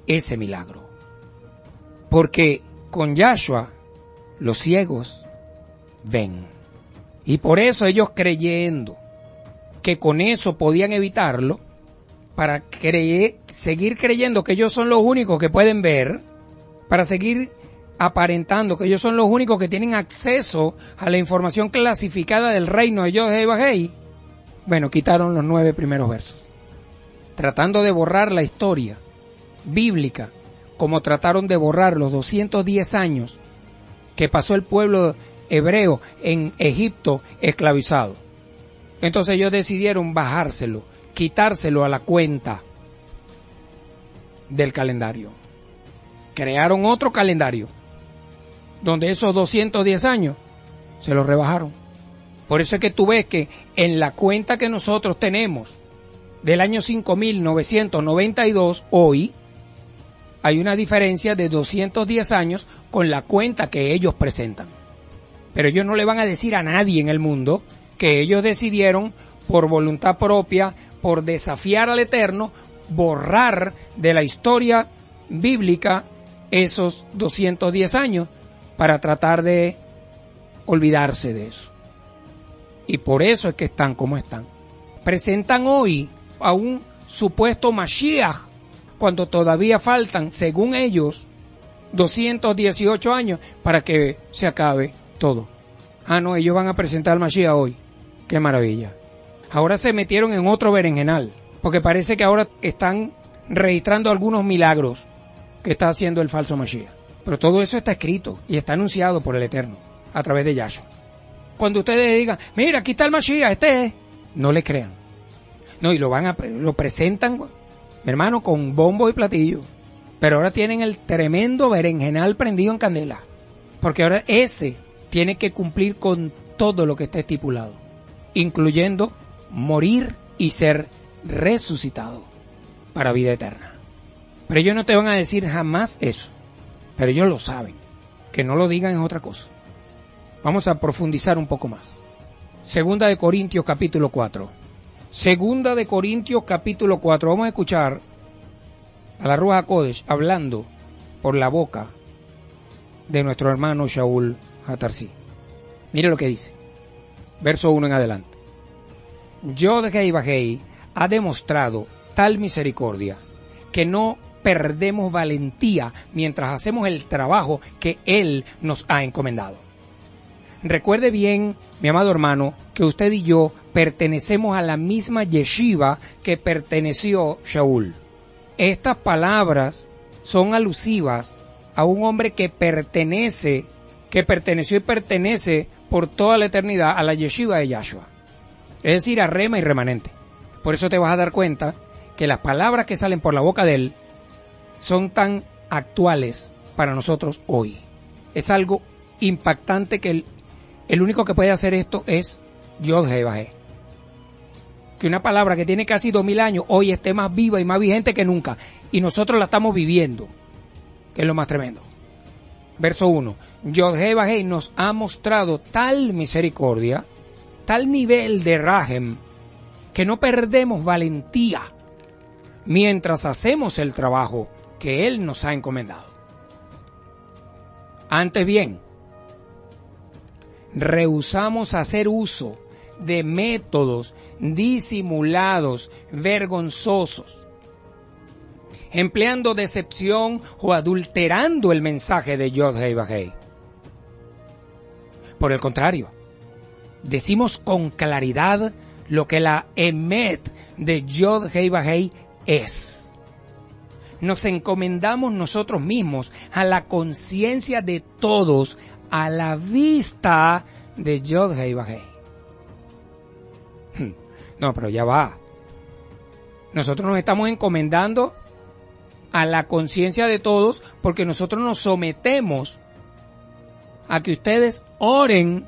ese milagro. Porque con Yahshua los ciegos ven. Y por eso ellos creyendo que con eso podían evitarlo, para seguir creyendo que ellos son los únicos que pueden ver, para seguir aparentando que ellos son los únicos que tienen acceso a la información clasificada del reino de Yod-Heh-Vah-Heh, bueno, quitaron los 9 primeros versos, tratando de borrar la historia bíblica, como trataron de borrar los 210 años que pasó el pueblo hebreo en Egipto esclavizado. Entonces ellos decidieron bajárselo, quitárselo a la cuenta del calendario. Crearon otro calendario, donde esos 210 años se los rebajaron. Por eso es que tú ves que en la cuenta que nosotros tenemos del año 5992 hoy, hay una diferencia de 210 años con la cuenta que ellos presentan. Pero ellos no le van a decir a nadie en el mundo que ellos decidieron por voluntad propia, por desafiar al Eterno, borrar de la historia bíblica esos 210 años para tratar de olvidarse de eso. Y por eso es que están como están. Presentan hoy a un supuesto Mashiach cuando todavía faltan, según ellos, 218 años para que se acabe todo. Ah, no, ellos van a presentar al Mashiach hoy. ¡Qué maravilla! Ahora se metieron en otro berenjenal, porque parece que ahora están registrando algunos milagros que está haciendo el falso Mashiach. Pero todo eso está escrito y está anunciado por el Eterno a través de Yahshua. Cuando ustedes digan, mira, aquí está el Mashiach, este es, no le crean. No, y lo presentan, mi hermano, con bombo y platillo. Pero ahora tienen el tremendo berenjenal prendido en candela. Porque ahora ese tiene que cumplir con todo lo que está estipulado, incluyendo morir y ser resucitado para vida eterna. Pero ellos no te van a decir jamás eso. Pero ellos lo saben. Que no lo digan es otra cosa. Vamos a profundizar un poco más. Segunda de Corintios capítulo 4. Segunda de Corintios capítulo 4. Vamos a escuchar a la Ruach HaKodesh hablando por la boca de nuestro hermano Shaul Hatarsi. Mire lo que dice. Verso 1 en adelante. Yod-Hei Vah-Hei ha demostrado tal misericordia que no perdemos valentía mientras hacemos el trabajo que Él nos ha encomendado. Recuerde bien, mi amado hermano, que usted y yo pertenecemos a la misma yeshiva que perteneció Shaul. Estas palabras son alusivas a un hombre que perteneció y pertenece por toda la eternidad a la yeshiva de Yahshua. Es decir, a Rema y remanente. Por eso te vas a dar cuenta que las palabras que salen por la boca de él son tan actuales para nosotros hoy. Es algo impactante que el único que puede hacer esto es Yod-Hei Vah-Hei. Que una palabra que tiene casi 2000 años hoy esté más viva y más vigente que nunca. Y nosotros la estamos viviendo, que es lo más tremendo. Verso 1. Yod-Hei Vah-Hei nos ha mostrado tal misericordia, tal nivel de Rahem, que no perdemos valentía mientras hacemos el trabajo que Él nos ha encomendado. Antes bien, rehusamos hacer uso de métodos disimulados, vergonzosos, empleando decepción o adulterando el mensaje de Yod-Hei Vah-Hei. Por el contrario, decimos con claridad lo que la Emet de Yod-Hei Vah-Hei es. Nos encomendamos nosotros mismos a la conciencia de todos a la vista de Yod-Hei Vah-Hei. No, pero ya va. Nosotros nos estamos encomendando a la conciencia de todos porque nosotros nos sometemos a que ustedes oren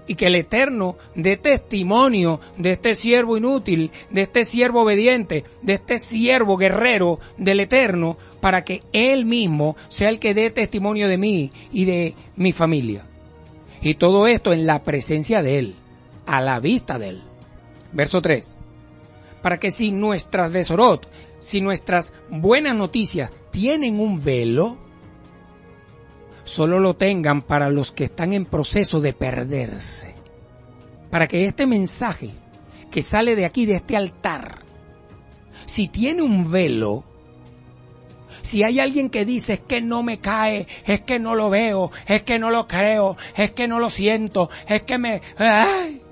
y que el Eterno dé testimonio de este siervo inútil, de este siervo obediente, de este siervo guerrero del Eterno, para que Él mismo sea el que dé testimonio de mí y de mi familia. Y todo esto en la presencia de Él, a la vista de Él. Verso 3. Para que si nuestras besorot, si nuestras buenas noticias tienen un velo, solo lo tengan para los que están en proceso de perderse. Para que este mensaje que sale de aquí, de este altar, si tiene un velo, si hay alguien que dice, es que no me cae, es que no lo veo, es que no lo creo, es que no lo siento, es que me... ¡ay!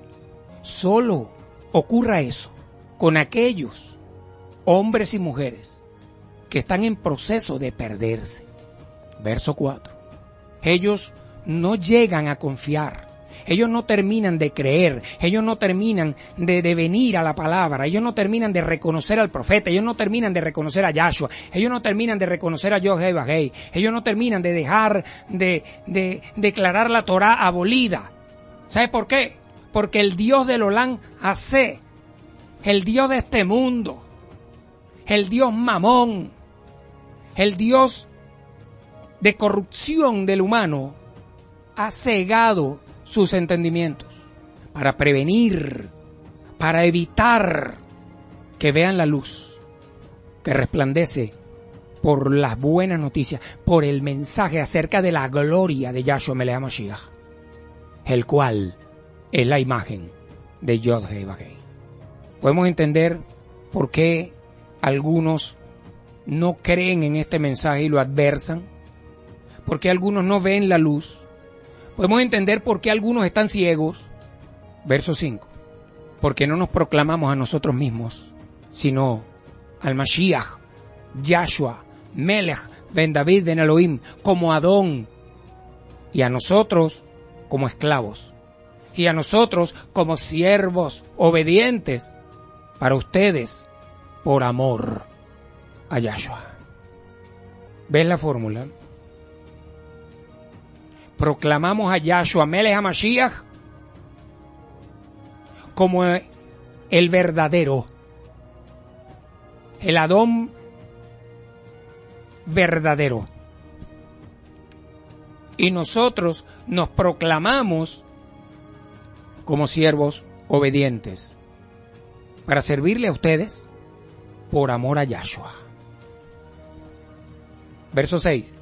Solo ocurra eso con aquellos hombres y mujeres que están en proceso de perderse. Verso 4. Ellos no llegan a confiar, ellos no terminan de creer, ellos no terminan de venir a la palabra, ellos no terminan de reconocer al profeta, ellos no terminan de reconocer a Yahshua, ellos no terminan de reconocer a Yod-Hei Vah-Hei, ellos no terminan de dejar de declarar la Torah abolida. ¿Sabe por qué? Porque el Dios del Olam Hazé, el Dios de este mundo, el Dios Mamón, el Dios de corrupción del humano, ha cegado sus entendimientos para prevenir, para evitar que vean la luz que resplandece por las buenas noticias, por el mensaje acerca de la gloria de Yahshua Melech HaMashiach, el cual es la imagen de Yod-Hei Vah-Hei. Podemos entender por qué algunos no creen en este mensaje y lo adversan, por qué algunos no ven la luz. Podemos entender por qué algunos están ciegos. Verso 5. Porque no nos proclamamos a nosotros mismos, sino al Mashiach, Yahshua, Melech, ben David ben Elohim, como Adón, y a nosotros como esclavos, y a nosotros como siervos obedientes para ustedes por amor a Yahshua. ¿Ves la fórmula? Proclamamos a Yahshua Melech HaMashiach como el verdadero, el Adón verdadero. Y nosotros nos proclamamos como siervos obedientes para servirle a ustedes por amor a Yahshua. Verso 6.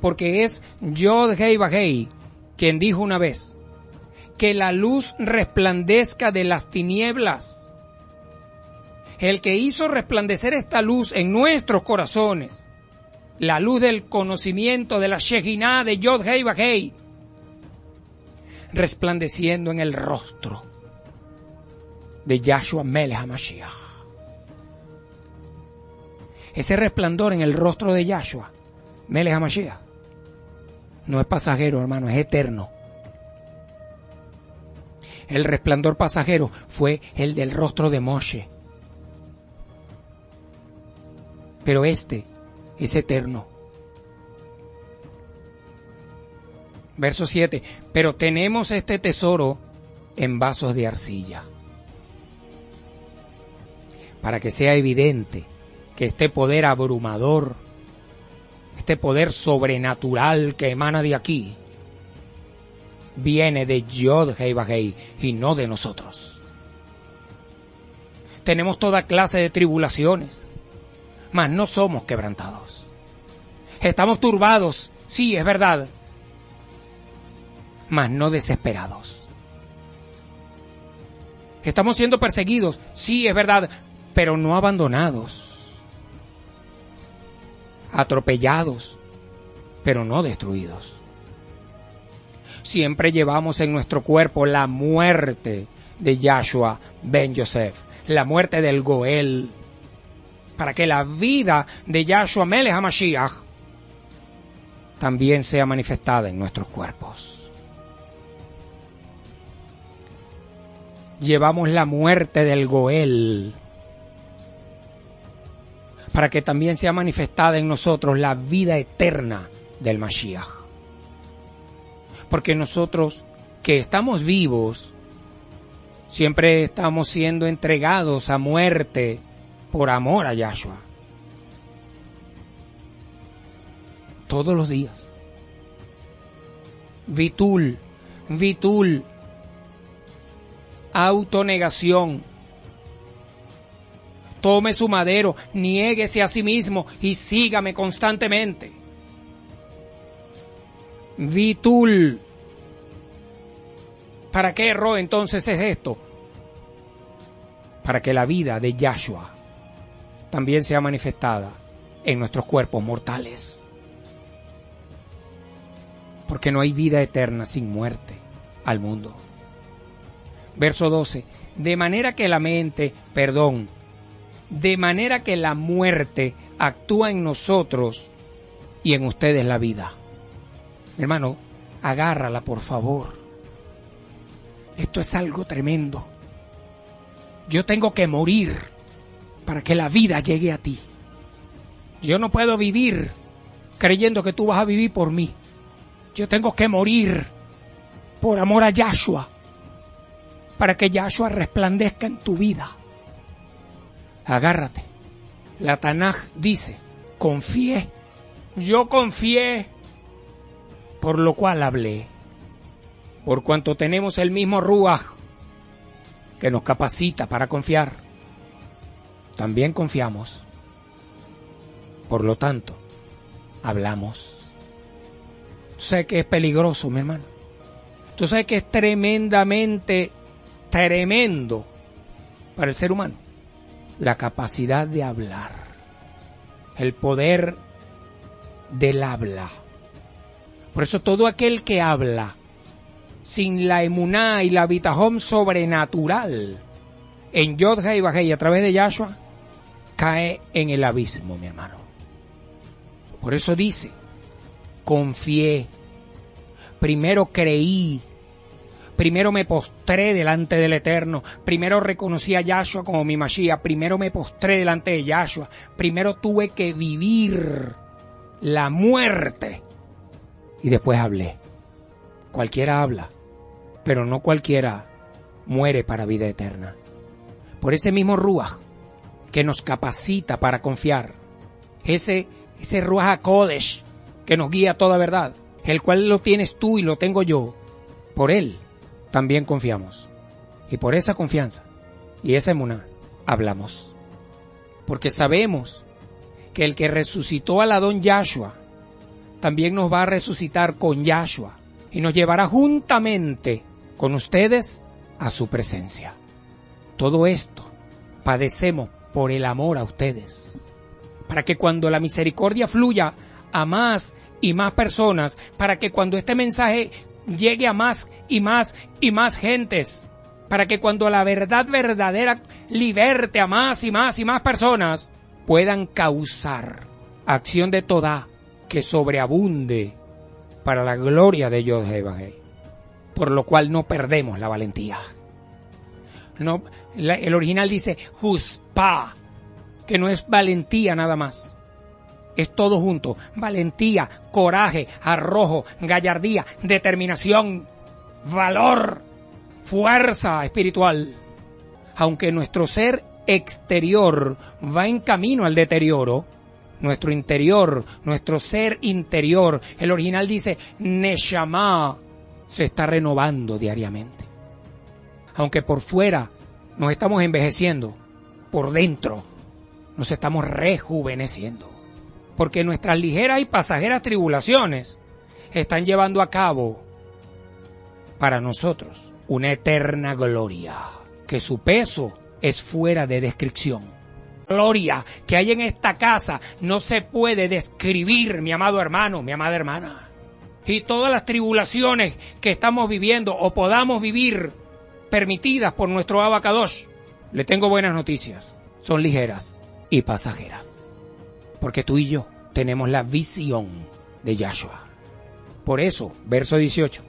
Porque es Yod Hei Vahei quien dijo una vez, que la luz resplandezca de las tinieblas. El que hizo resplandecer esta luz en nuestros corazones, la luz del conocimiento de la Shekinah de Yod Hei Vahei, resplandeciendo en el rostro de Yahshua Melech HaMashiach. Ese resplandor en el rostro de Yahshua Melech HaMashiach no es pasajero, hermano, es eterno. El resplandor pasajero fue el del rostro de Moshe, pero este es eterno. Verso 7. Pero tenemos este tesoro en vasos de arcilla, para que sea evidente que este poder abrumador, este poder sobrenatural que emana de aquí, viene de Yod Hei Vahei y no de nosotros. Tenemos toda clase de tribulaciones, mas no somos quebrantados. Estamos turbados, sí, es verdad, mas no desesperados. Estamos siendo perseguidos, sí, es verdad, pero no abandonados. Atropellados, pero no destruidos. Siempre llevamos en nuestro cuerpo la muerte de Yahshua ben Yosef, la muerte del Goel, para que la vida de Yahshua Melech HaMashiach también sea manifestada en nuestros cuerpos. Llevamos la muerte del Goel, para que también sea manifestada en nosotros la vida eterna del Mashiach. Porque nosotros que estamos vivos, siempre estamos siendo entregados a muerte por amor a Yahshua. Todos los días. Vitul, autonegación. Tome su madero, niéguese a sí mismo y sígame constantemente. Vitul. ¿Para qué error entonces es esto? Para que la vida de Yahshua también sea manifestada en nuestros cuerpos mortales. Porque no hay vida eterna sin muerte al mundo. Verso 12. De manera que la muerte actúa en nosotros y en ustedes la vida. Hermano, agárrala por favor. Esto es algo tremendo. Yo tengo que morir para que la vida llegue a ti. Yo no puedo vivir creyendo que tú vas a vivir por mí. Yo tengo que morir por amor a Yahshua, para que Yahshua resplandezca en tu vida. Agárrate. La Tanaj dice, confié. Yo confié, por lo cual hablé. Por cuanto tenemos el mismo Ruach que nos capacita para confiar, también confiamos. Por lo tanto, hablamos. Tú sabes que es peligroso, mi hermano. Tú sabes que es tremendamente tremendo para el ser humano la capacidad de hablar, el poder del habla. Por eso todo aquel que habla sin la emuná y la bitajón sobrenatural en Yod Hei Vahei a través de Yahshua, cae en el abismo, mi hermano. Por eso dice, confié, primero creí, primero me postré delante del Eterno, primero reconocí a Yahshua como mi Mashiach, primero me postré delante de Yahshua, primero tuve que vivir la muerte y después hablé. Cualquiera habla, pero no cualquiera muere para vida eterna. Por ese mismo Ruach que nos capacita para confiar, ese Ruach HaKodesh que nos guía a toda verdad, el cual lo tienes tú y lo tengo yo, por él también confiamos. Y por esa confianza y esa emuná hablamos. Porque sabemos que el que resucitó al Adón Yahshua también nos va a resucitar con Yahshua y nos llevará juntamente con ustedes a su presencia. Todo esto padecemos por el amor a ustedes, para que cuando la misericordia fluya a más y más personas, para que cuando este mensaje llegue a más y más y más gentes, para que cuando la verdad verdadera liberte a más y más y más personas, puedan causar acción de Todá que sobreabunde para la gloria de Yod-Heh-Vah-Heh, por lo cual no perdemos la valentía. No, el original dice Juspá, que no es valentía nada más. Es todo junto: valentía, coraje, arrojo, gallardía, determinación, valor, fuerza espiritual. Aunque nuestro ser exterior va en camino al deterioro, nuestro interior, nuestro ser interior, el original dice Neshama, se está renovando diariamente. Aunque por fuera nos estamos envejeciendo, por dentro nos estamos rejuveneciendo. Porque nuestras ligeras y pasajeras tribulaciones están llevando a cabo para nosotros una eterna gloria, que su peso es fuera de descripción. Gloria que hay en esta casa no se puede describir, mi amado hermano, mi amada hermana. Y todas las tribulaciones que estamos viviendo o podamos vivir, permitidas por nuestro Abacadosh, le tengo buenas noticias: son ligeras y pasajeras. Porque tú y yo tenemos la visión de Yahshua. Por eso, verso 18,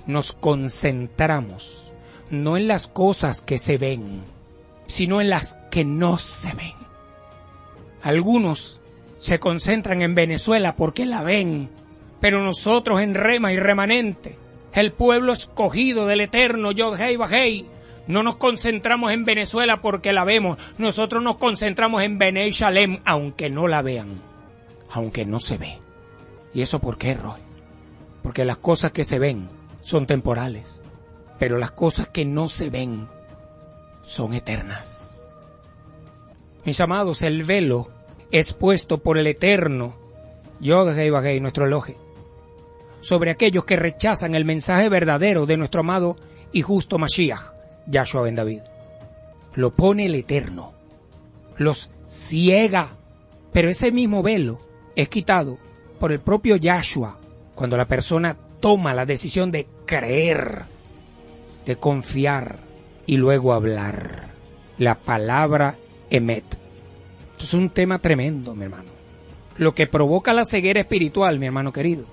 nos concentramos no en las cosas que se ven, sino en las que no se ven. Algunos se concentran en Venezuela porque la ven, pero nosotros en Rema y Remanente, el pueblo escogido del Eterno Yod-Heh-Vah-Heh, no nos concentramos en Venezuela porque la vemos, nosotros nos concentramos en Bnei Shalem, aunque no la vean, aunque no se ve. ¿Y eso por qué, Roy? Porque las cosas que se ven son temporales, pero las cosas que no se ven son eternas. Mis amados, el velo es puesto por el Eterno Yod-Heh-Vah-Heh, nuestro Elohe, sobre aquellos que rechazan el mensaje verdadero de nuestro amado y justo Mashiach, Yahshua ben David. Lo pone el Eterno, los ciega, pero ese mismo velo es quitado por el propio Yahshua cuando la persona toma la decisión de creer, de confiar y luego hablar la palabra Emet. Esto es un tema tremendo, mi hermano. Lo que provoca la ceguera espiritual, mi hermano querido,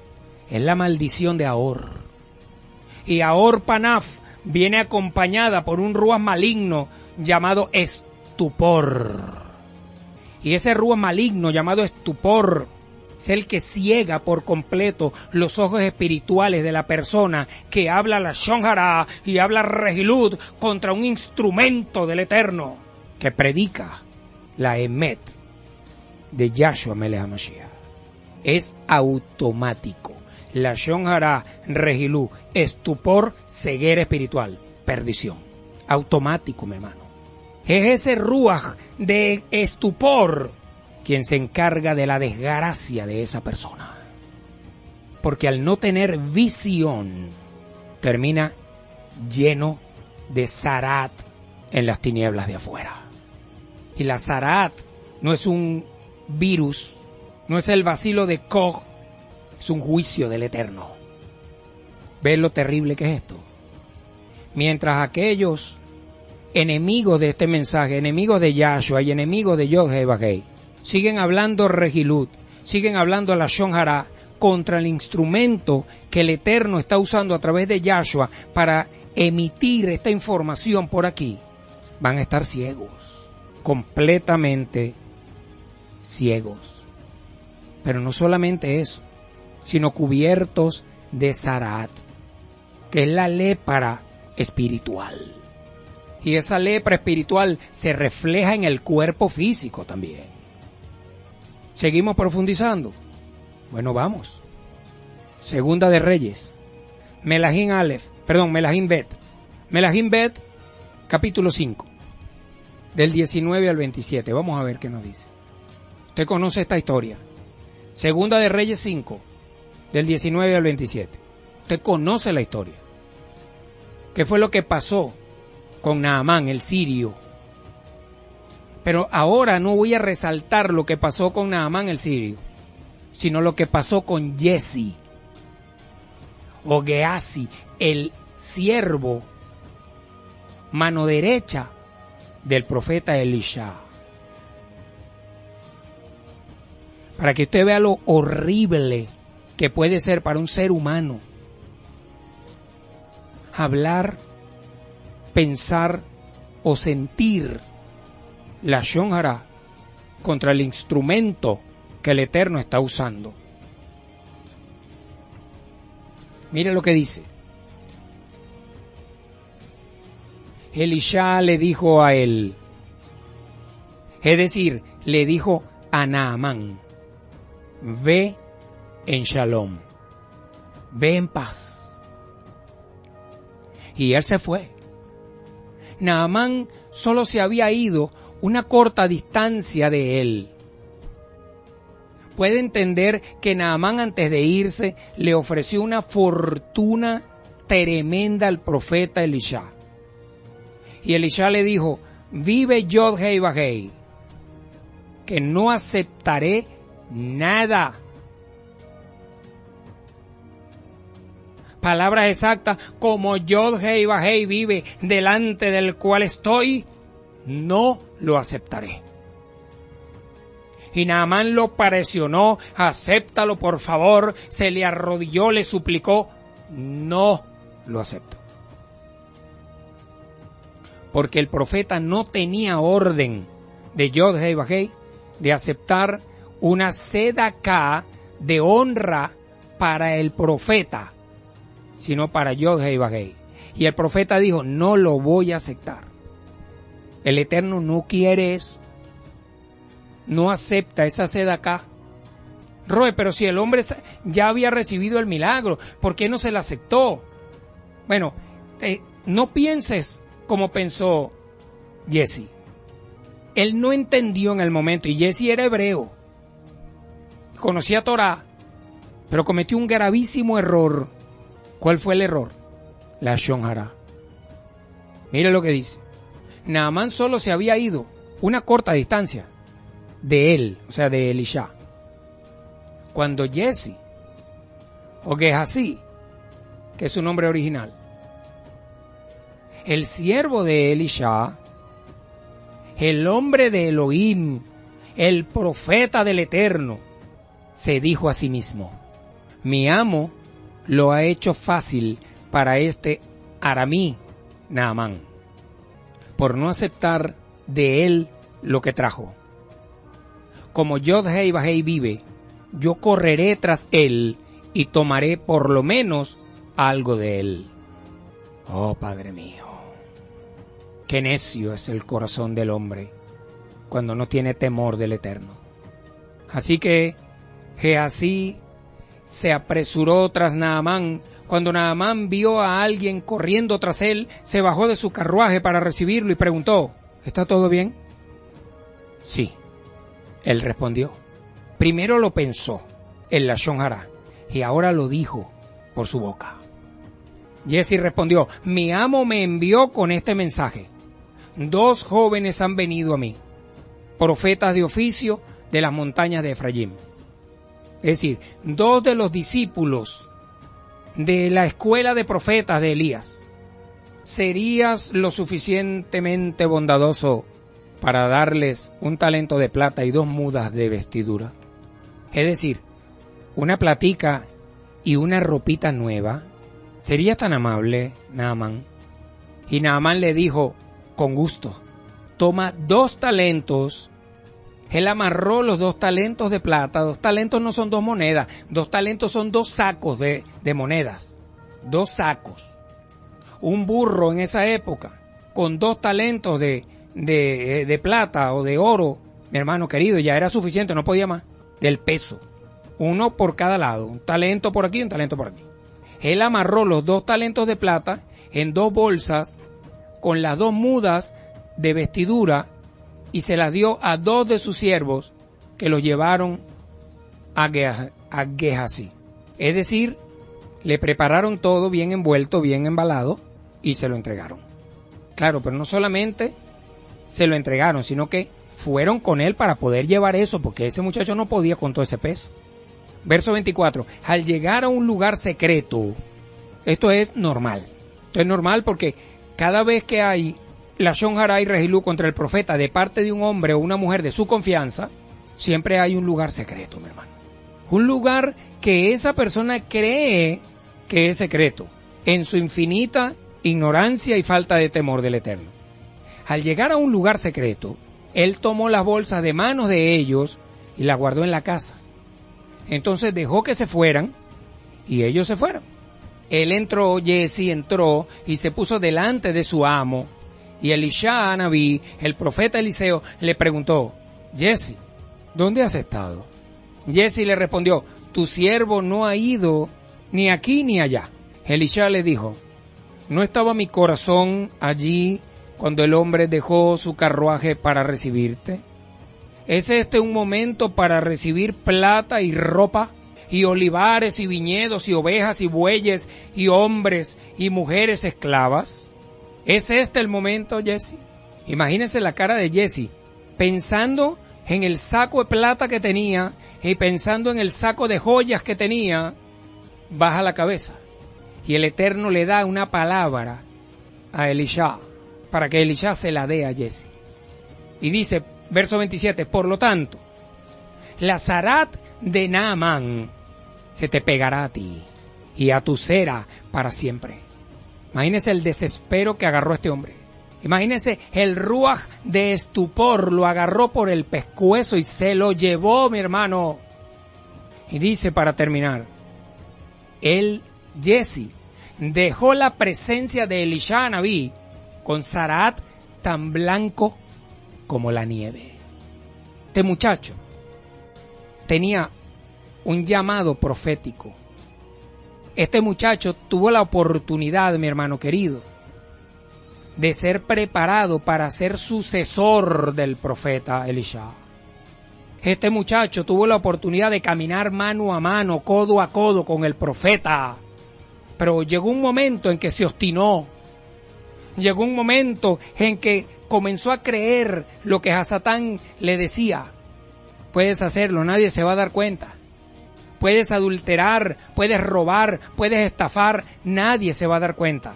es la maldición de Ahor. Y Ahor Panaf viene acompañada por un ruaj maligno llamado estupor. Y ese ruaj maligno llamado estupor es el que ciega por completo los ojos espirituales de la persona que habla la Lashon Hara y habla Regilud contra un instrumento del Eterno que predica la Emet de Yahshua Melech HaMashiach. Es automático. Lashon Hara, Regilú, estupor, ceguera espiritual, perdición. Automático, mi hermano. Es ese ruaj de estupor quien se encarga de la desgracia de esa persona. Porque al no tener visión, termina lleno de zarat en las tinieblas de afuera. Y la zarat no es un virus, no es el bacilo de Koch, es un juicio del Eterno. ¿Ves lo terrible que es esto? Mientras aquellos enemigos de este mensaje, enemigos de Yahshua y enemigos de Yod-Heh-Vah-Heh, siguen hablando Regilud, siguen hablando a la Lashon Hara contra el instrumento que el Eterno está usando a través de Yahshua para emitir esta información por aquí, van a estar ciegos, completamente ciegos. Pero no solamente eso, sino cubiertos de Zarat, que es la lepra espiritual. Y esa lepra espiritual se refleja en el cuerpo físico también. ¿Seguimos profundizando? Bueno, vamos. Segunda de Reyes. Melahim Bet. Melahim Bet, capítulo 5. Del 19 al 27. Vamos a ver qué nos dice. Usted conoce esta historia. Segunda de Reyes 5. Del 19 al 27. Usted conoce la historia. ¿Qué fue lo que pasó con Naamán, el sirio? Pero ahora no voy a resaltar lo que pasó con Naamán, el sirio, sino lo que pasó con Jesse, o Gehazi, el siervo, mano derecha del profeta Elisha. Para que usted vea lo horrible que puede ser para un ser humano hablar, pensar o sentir la Lashon Hara contra el instrumento que el Eterno está usando. Mire lo que dice. Elisha le dijo a él, es decir, le dijo a Naamán, ve en shalom, ve en paz. Y él se fue. Naamán solo se había ido una corta distancia de él. Puede entender que Naamán, antes de irse, le ofreció una fortuna tremenda al profeta Elisha. Y Elisha le dijo, vive Yod-Hei Vah-Hei, que no aceptaré nada. Palabras exactas, como Yod-Hei Vah-Hei vive, delante del cual estoy, no lo aceptaré. Y Naamán lo presionó, acéptalo por favor, se le arrodilló, le suplicó, no lo aceptó. Porque el profeta no tenía orden de Yod-Hei Vah-Hei de aceptar una sedaká de honra para el profeta, sino para Yod-Hei Vah-Hei. Y el profeta dijo, no lo voy a aceptar. El Eterno no quiere eso. No acepta esa sedaká. Roe, pero si el hombre ya había recibido el milagro, ¿por qué no se la aceptó? Bueno, no pienses como pensó Jesse. Él no entendió en el momento, y Jesse era hebreo, conocía Torah, pero cometió un gravísimo error. ¿Cuál fue el error? La Lashon Hara. Mire lo que dice. Naamán solo se había ido una corta distancia de él, o sea, de Elisha, cuando Jesse, o Gehazi, que es su nombre original, el siervo de Elisha, el hombre de Elohim, el profeta del Eterno, se dijo a sí mismo, mi amo lo ha hecho fácil para este aramí Naamán, por no aceptar de él lo que trajo. Como Yod-Hei Vah-Hei vive, yo correré tras él y tomaré por lo menos algo de él. Oh, Padre mío, qué necio es el corazón del hombre cuando no tiene temor del Eterno. Así que Gehazi se apresuró tras Naamán. Cuando Naamán vio a alguien corriendo tras él, se bajó de su carruaje para recibirlo y preguntó, ¿está todo bien? Sí. Él respondió. Primero lo pensó en la Lashon Hara y ahora lo dijo por su boca. Jesse respondió, mi amo me envió con este mensaje. 2 jóvenes han venido a mí, profetas de oficio de las montañas de Efraín. Es decir, 2 de los discípulos de la escuela de profetas de Elías. ¿Serías lo suficientemente bondadoso para darles un talento de plata y 2 mudas de vestidura? Es decir, una platica y una ropita nueva. ¿Sería tan amable, Naamán? Y Naamán le dijo, con gusto, toma 2 talentos. Él amarró los 2 talentos de plata. 2 talentos no son 2 monedas. 2 talentos son 2 sacos de monedas. 2 sacos. Un burro en esa época, con 2 talentos de plata o de oro, mi hermano querido, ya era suficiente, no podía más, del peso. Uno por cada lado, un talento por aquí, un talento por aquí. Él amarró los 2 talentos de plata en 2 bolsas con las 2 mudas de vestidura y se las dio a 2 de sus siervos que los llevaron a Gehazi. Es decir, le prepararon todo bien envuelto, bien embalado y se lo entregaron. Claro, pero no solamente se lo entregaron, sino que fueron con él para poder llevar eso, porque ese muchacho no podía con todo ese peso. Verso 24. Al llegar a un lugar secreto, esto es normal. Esto es normal porque cada vez que hay lashon hara y regilú contra el profeta de parte de un hombre o una mujer de su confianza, siempre hay un lugar secreto, mi hermano. Un lugar que esa persona cree que es secreto, en su infinita ignorancia y falta de temor del Eterno. Al llegar a un lugar secreto, él tomó las bolsas de manos de ellos y las guardó en la casa. Entonces dejó que se fueran y ellos se fueron. Jesse entró y se puso delante de su amo. Y Elisha Anabí, el profeta Eliseo, le preguntó, Jesse, ¿dónde has estado? Jesse le respondió, tu siervo no ha ido ni aquí ni allá. Elisha le dijo, ¿no estaba mi corazón allí cuando el hombre dejó su carruaje para recibirte? ¿Es este un momento para recibir plata y ropa, y olivares y viñedos y ovejas y bueyes y hombres y mujeres esclavas? ¿Es este el momento, Jesse? Imagínense la cara de Jesse, pensando en el saco de plata que tenía y pensando en el saco de joyas que tenía, baja la cabeza. Y el Eterno le da una palabra a Elisha, para que Elisha se la dé a Jesse. Y dice, verso 27, por lo tanto, la zarat de Naamán se te pegará a ti y a tu cera para siempre. Imagínese el desespero que agarró este hombre. Imagínese el ruaj de estupor, lo agarró por el pescuezo y se lo llevó, mi hermano. Y dice para terminar, Jesse dejó la presencia de Elisha Anabí con Zarat tan blanco como la nieve. Este muchacho tenía un llamado profético. Este muchacho tuvo la oportunidad, mi hermano querido, de ser preparado para ser sucesor del profeta Elisha. Este muchacho tuvo la oportunidad de caminar mano a mano, codo a codo con el profeta. Pero llegó un momento en que se obstinó. Llegó un momento en que comenzó a creer lo que Hasatán le decía. Puedes hacerlo, nadie se va a dar cuenta. Puedes adulterar, puedes robar, puedes estafar, nadie se va a dar cuenta.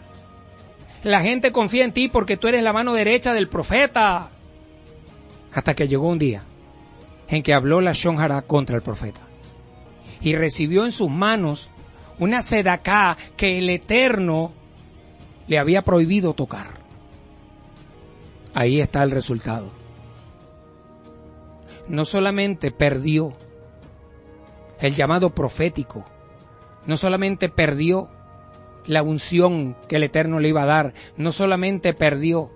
La gente confía en ti porque tú eres la mano derecha del profeta. Hasta que llegó un día en que habló lashon hara contra el profeta y recibió en sus manos una sedaká que el Eterno le había prohibido tocar. Ahí está el resultado. No solamente perdió el llamado profético, no solamente perdió la unción que el Eterno le iba a dar, no solamente perdió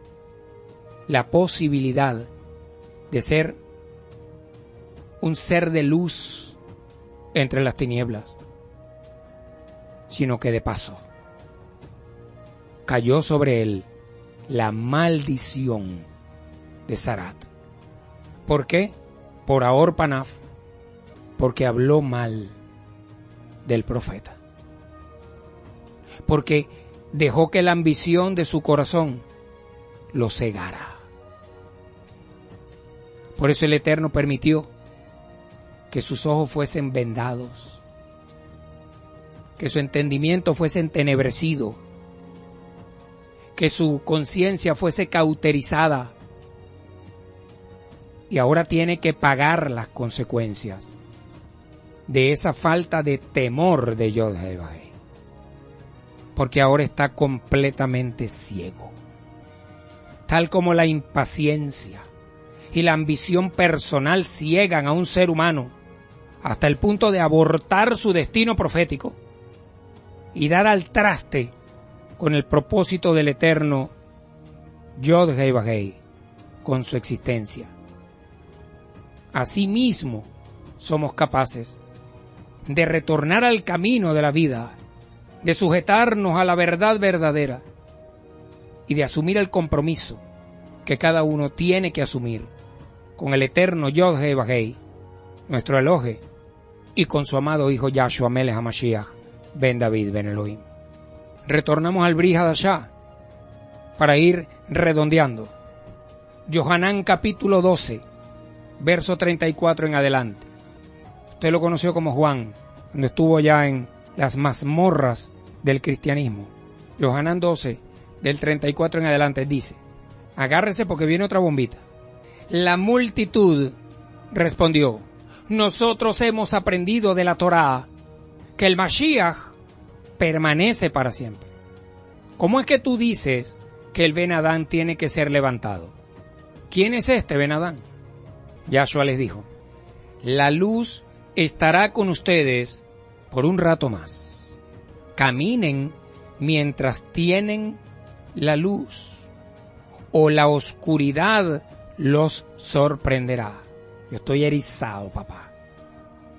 la posibilidad de ser un ser de luz entre las tinieblas, sino que de paso cayó sobre él la maldición de Zarat. ¿Por qué? Por Ahor Panaf, porque habló mal del profeta. Porque dejó que la ambición de su corazón lo cegara. Por eso el Eterno permitió que sus ojos fuesen vendados, que su entendimiento fuese entenebrecido, que su conciencia fuese cauterizada, y ahora tiene que pagar las consecuencias de esa falta de temor de Yod-Heh-Vah-Heh, porque ahora está completamente ciego. Tal como la impaciencia y la ambición personal ciegan a un ser humano hasta el punto de abortar su destino profético y dar al traste con el propósito del eterno Yod-Heh-Vah-Heh, con su existencia. Asimismo, somos capaces de retornar al camino de la vida, de sujetarnos a la verdad verdadera y de asumir el compromiso que cada uno tiene que asumir con el eterno Yod-Heh-Vah-Heh, nuestro Elohe, y con su amado Hijo Yahshua Melech HaMashiach, Ben David Ben Elohim. Retornamos al Brit Hadashah para ir redondeando. Yohanan capítulo 12, verso 34 en adelante. Usted lo conoció como Juan, cuando estuvo ya en las mazmorras del cristianismo. Yohanan 12, del 34 en adelante, dice: agárrese porque viene otra bombita. La multitud respondió: nosotros hemos aprendido de la Torá que el Mashiach permanece para siempre. ¿Cómo es que tú dices que el Ben Adán tiene que ser levantado? ¿Quién es este Ben Adán? Yahshua les dijo: la luz estará con ustedes por un rato más. Caminen mientras tienen la luz, o la oscuridad los sorprenderá. Yo estoy erizado, papá.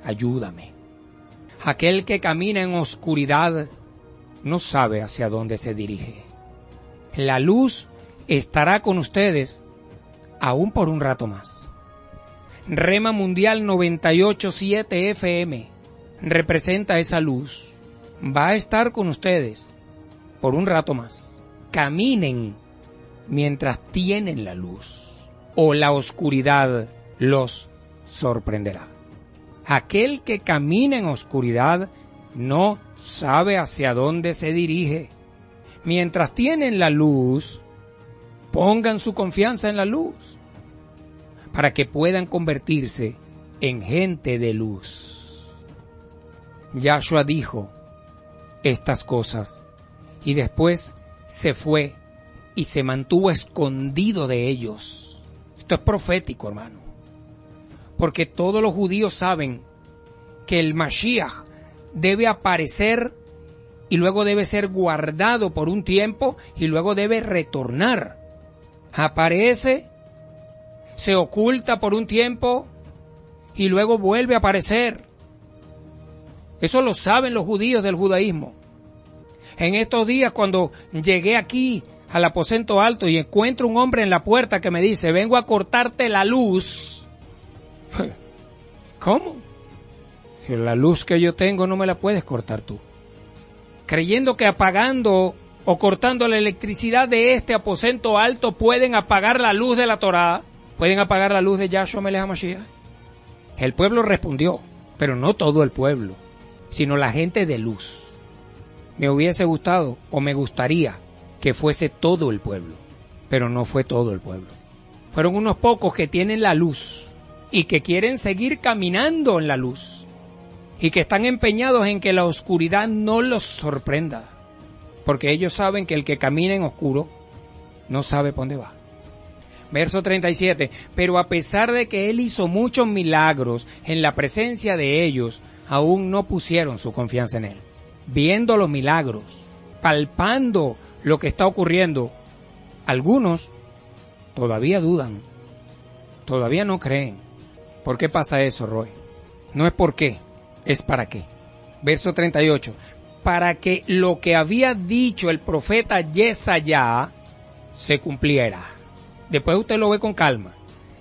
Ayúdame. Aquel que camina en oscuridad no sabe hacia dónde se dirige. La luz estará con ustedes aún por un rato más. Rema Mundial 98.7 FM representa esa luz. Va a estar con ustedes por un rato más. Caminen mientras tienen la luz, o la oscuridad los sorprenderá. Aquel que camina en oscuridad no sabe hacia dónde se dirige. Mientras tienen la luz, pongan su confianza en la luz, para que puedan convertirse en gente de luz. Yahshua dijo estas cosas y después se fue y se mantuvo escondido de ellos. Esto es profético, hermano, porque todos los judíos saben que el Mashiach debe aparecer y luego debe ser guardado por un tiempo y luego debe retornar. Aparece, se oculta por un tiempo y luego vuelve a aparecer. Eso lo saben los judíos del judaísmo. En estos días, cuando llegué aquí al aposento alto y encuentro un hombre en la puerta que me dice: vengo a cortarte la luz. ¿Cómo? Si la luz que yo tengo no me la puedes cortar tú. Creyendo que apagando o cortando la electricidad de este aposento alto pueden apagar la luz de la Torá, pueden apagar la luz de Yahshua Melech HaMashiach. El pueblo respondió, pero no todo el pueblo, sino la gente de luz. Me hubiese gustado o me gustaría que fuese todo el pueblo, pero no fue todo el pueblo. Fueron unos pocos que tienen la luz y que quieren seguir caminando en la luz y que están empeñados en que la oscuridad no los sorprenda, porque ellos saben que el que camina en oscuro no sabe por dónde va. Verso 37, pero a pesar de que él hizo muchos milagros en la presencia de ellos, aún no pusieron su confianza en él. Viendo los milagros, palpando lo que está ocurriendo, algunos todavía dudan, todavía no creen. ¿Por qué pasa eso, Roy? No es por qué, es para qué. Verso 38, para que lo que había dicho el profeta Yesaya se cumpliera. Después usted lo ve con calma.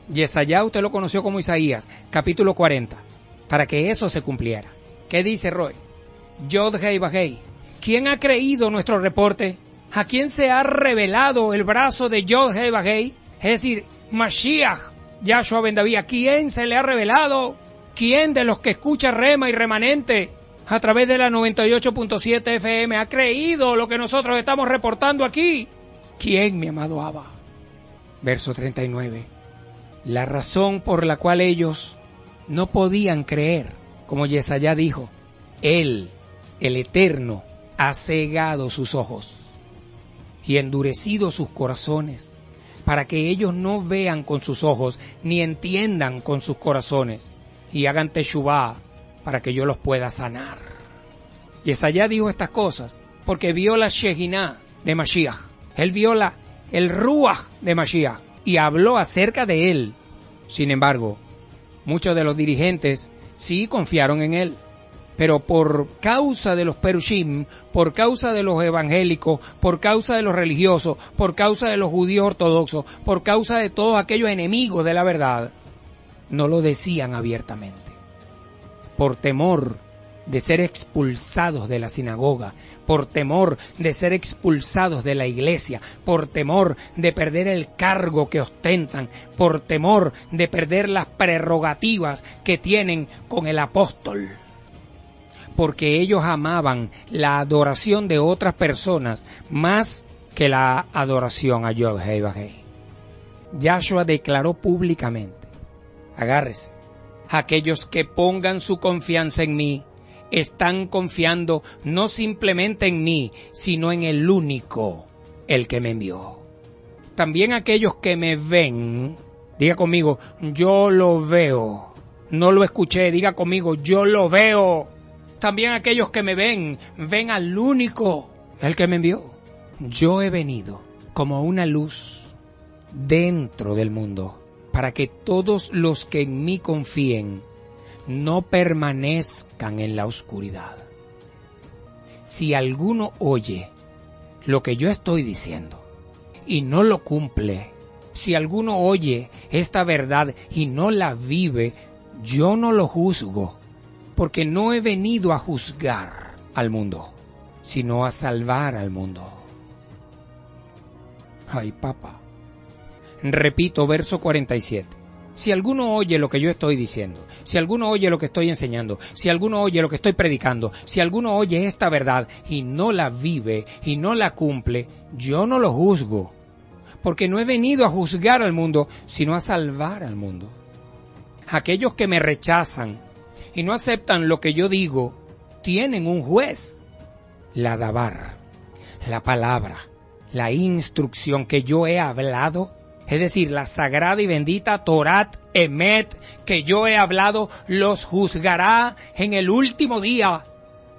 Yesaya usted lo conoció como Isaías, capítulo 40, para que eso se cumpliera. ¿Qué dice Roy? Yod-Heh-Vah-Heh. ¿Quién ha creído nuestro reporte? ¿A quién se ha revelado el brazo de Yod-Heh-Vah-Heh? Es decir, Mashiach, Yahshua Ben David. ¿A quién se le ha revelado? ¿Quién de los que escucha Rema y Remanente a través de la 98.7 FM ha creído lo que nosotros estamos reportando aquí? ¿Quién, mi amado Abba? Verso 39. La razón por la cual ellos no podían creer, Como Yesaya dijo, Él, el Eterno, ha cegado sus ojos y endurecido sus corazones, para que ellos no vean con sus ojos, ni entiendan con sus corazones, y hagan teshuvá, para que yo los pueda sanar. Yesaya dijo estas cosas porque vio la Shekinah de Mashiach. Él vio el Ruach de Mashiach y habló acerca de él. Sin embargo, muchos de los dirigentes sí confiaron en él, pero por causa de los perushim, por causa de los evangélicos, por causa de los religiosos, por causa de los judíos ortodoxos, por causa de todos aquellos enemigos de la verdad, no lo decían abiertamente. Por temor de ser expulsados de la sinagoga, por temor de ser expulsados de la iglesia, por temor de perder el cargo que ostentan, por temor de perder las prerrogativas que tienen con el apóstol. Porque ellos amaban la adoración de otras personas más que la adoración a Yod-Heh-Vah-Heh. Yahshua declaró públicamente, agárrese, aquellos que pongan su confianza en mí, están confiando no simplemente en mí, sino en el único, el que me envió. También aquellos que me ven, diga conmigo, yo lo veo. No lo escuché, diga conmigo, yo lo veo. También aquellos que me ven, ven al único, el que me envió. Yo he venido como una luz dentro del mundo, para que todos los que en mí confíen no permanezcan en la oscuridad. Si alguno oye lo que yo estoy diciendo y no lo cumple, si alguno oye esta verdad y no la vive, yo no lo juzgo, porque no he venido a juzgar al mundo, sino a salvar al mundo. Ay, papá. Repito, verso 47. Si alguno oye lo que yo estoy diciendo, si alguno oye lo que estoy enseñando, si alguno oye lo que estoy predicando, si alguno oye esta verdad y no la vive y no la cumple, yo no lo juzgo, porque no he venido a juzgar al mundo, sino a salvar al mundo. Aquellos que me rechazan y no aceptan lo que yo digo, tienen un juez. La dabar, la palabra, la instrucción que yo he hablado, es decir, la sagrada y bendita Torat Emet que yo he hablado, los juzgará en el último día,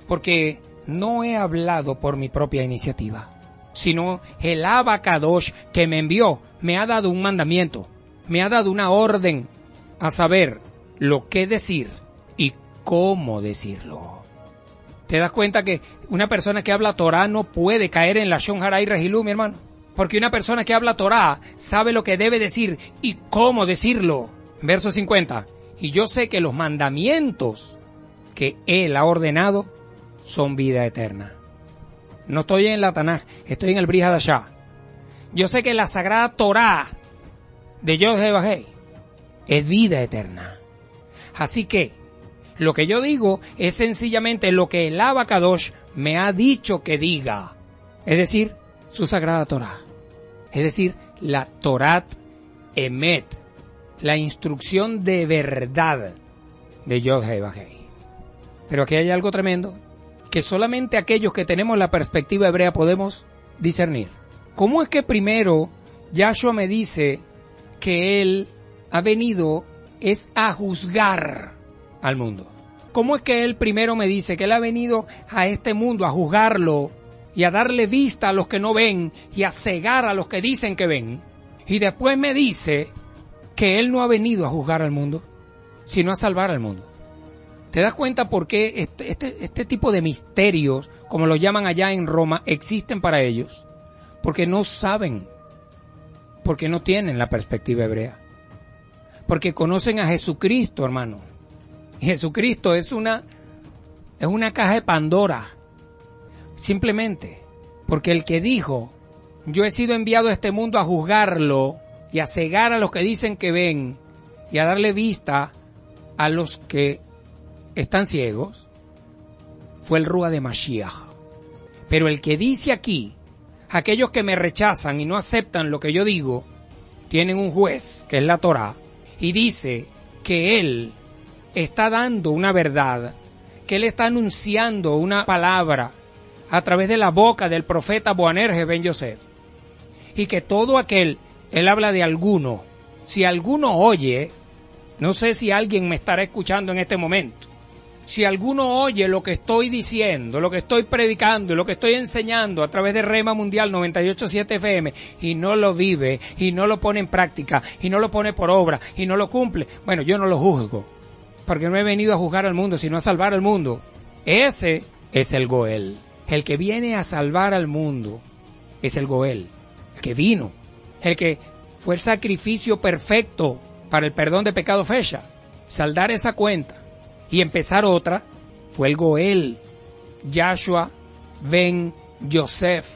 porque no he hablado por mi propia iniciativa, sino el Abacadosh que me envió me ha dado un mandamiento, me ha dado una orden, a saber lo que decir y cómo decirlo. ¿Te das cuenta que una persona que habla Torah no puede caer en la Shon Hara y Regilú, mi hermano? Porque una persona que habla Torah sabe lo que debe decir y cómo decirlo. Verso 50. Y yo sé que los mandamientos que Él ha ordenado son vida eterna. No estoy en la Tanaj, estoy en el Brit Hadashah. Yo sé que la sagrada Torah de Yod-Heh-Vah-Heh es vida eterna. Así que lo que yo digo es sencillamente lo que el Abacadosh me ha dicho que diga. Es decir, su sagrada Torah. Es decir, la Torat Emet, la instrucción de verdad de Yod-Heh-Vah-Heh. Pero aquí hay algo tremendo, que solamente aquellos que tenemos la perspectiva hebrea podemos discernir. ¿Cómo es que primero Yahshua me dice que Él ha venido es a juzgar al mundo? ¿Cómo es que Él primero me dice que Él ha venido a este mundo a juzgarlo y a darle vista a los que no ven y a cegar a los que dicen que ven? Y después me dice que Él no ha venido a juzgar al mundo, sino a salvar al mundo. ¿Te das cuenta por qué este tipo de misterios, como lo llaman allá en Roma, existen para ellos? Porque no saben, porque no tienen la perspectiva hebrea, porque conocen a Jesucristo, hermano. Y Jesucristo es una caja de Pandora, simplemente porque el que dijo, yo he sido enviado a este mundo a juzgarlo y a cegar a los que dicen que ven y a darle vista a los que están ciegos, fue el Ruach de Mashiach. Pero el que dice aquí, aquellos que me rechazan y no aceptan lo que yo digo, tienen un juez, que es la Torah, y dice que Él está dando una verdad, que Él está anunciando una palabra a través de la boca del profeta Boanerges Ben Yosef. Y que todo aquel, Él habla de alguno, si alguno oye, no sé si alguien me estará escuchando en este momento, si alguno oye lo que estoy diciendo, lo que estoy predicando y lo que estoy enseñando a través de Rema Mundial 98.7 FM y no lo vive y no lo pone en práctica y no lo pone por obra y no lo cumple, bueno, yo no lo juzgo, porque no he venido a juzgar al mundo, sino a salvar al mundo. Ese es el Goel. El que viene a salvar al mundo es el Goel, el que vino, el que fue el sacrificio perfecto para el perdón de pecado fecha, saldar esa cuenta y empezar otra, fue el Goel, Yahshua Ben Yosef.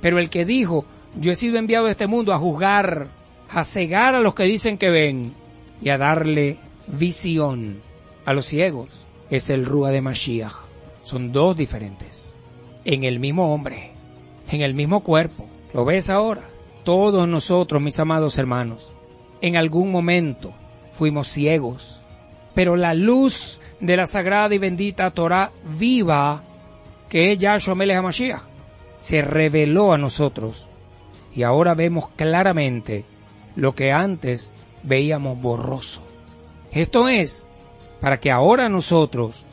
Pero el que dijo, yo he sido enviado a este mundo a juzgar, a cegar a los que dicen que ven y a darle visión a los ciegos, es el Rúa de Mashiach. Son dos diferentes, en el mismo hombre, en el mismo cuerpo. ¿Lo ves ahora? Todos nosotros, mis amados hermanos, en algún momento fuimos ciegos, pero la luz de la sagrada y bendita Torah viva, que es Yahshua Melech HaMashiach, se reveló a nosotros y ahora vemos claramente lo que antes veíamos borroso. Esto es para que ahora nosotros,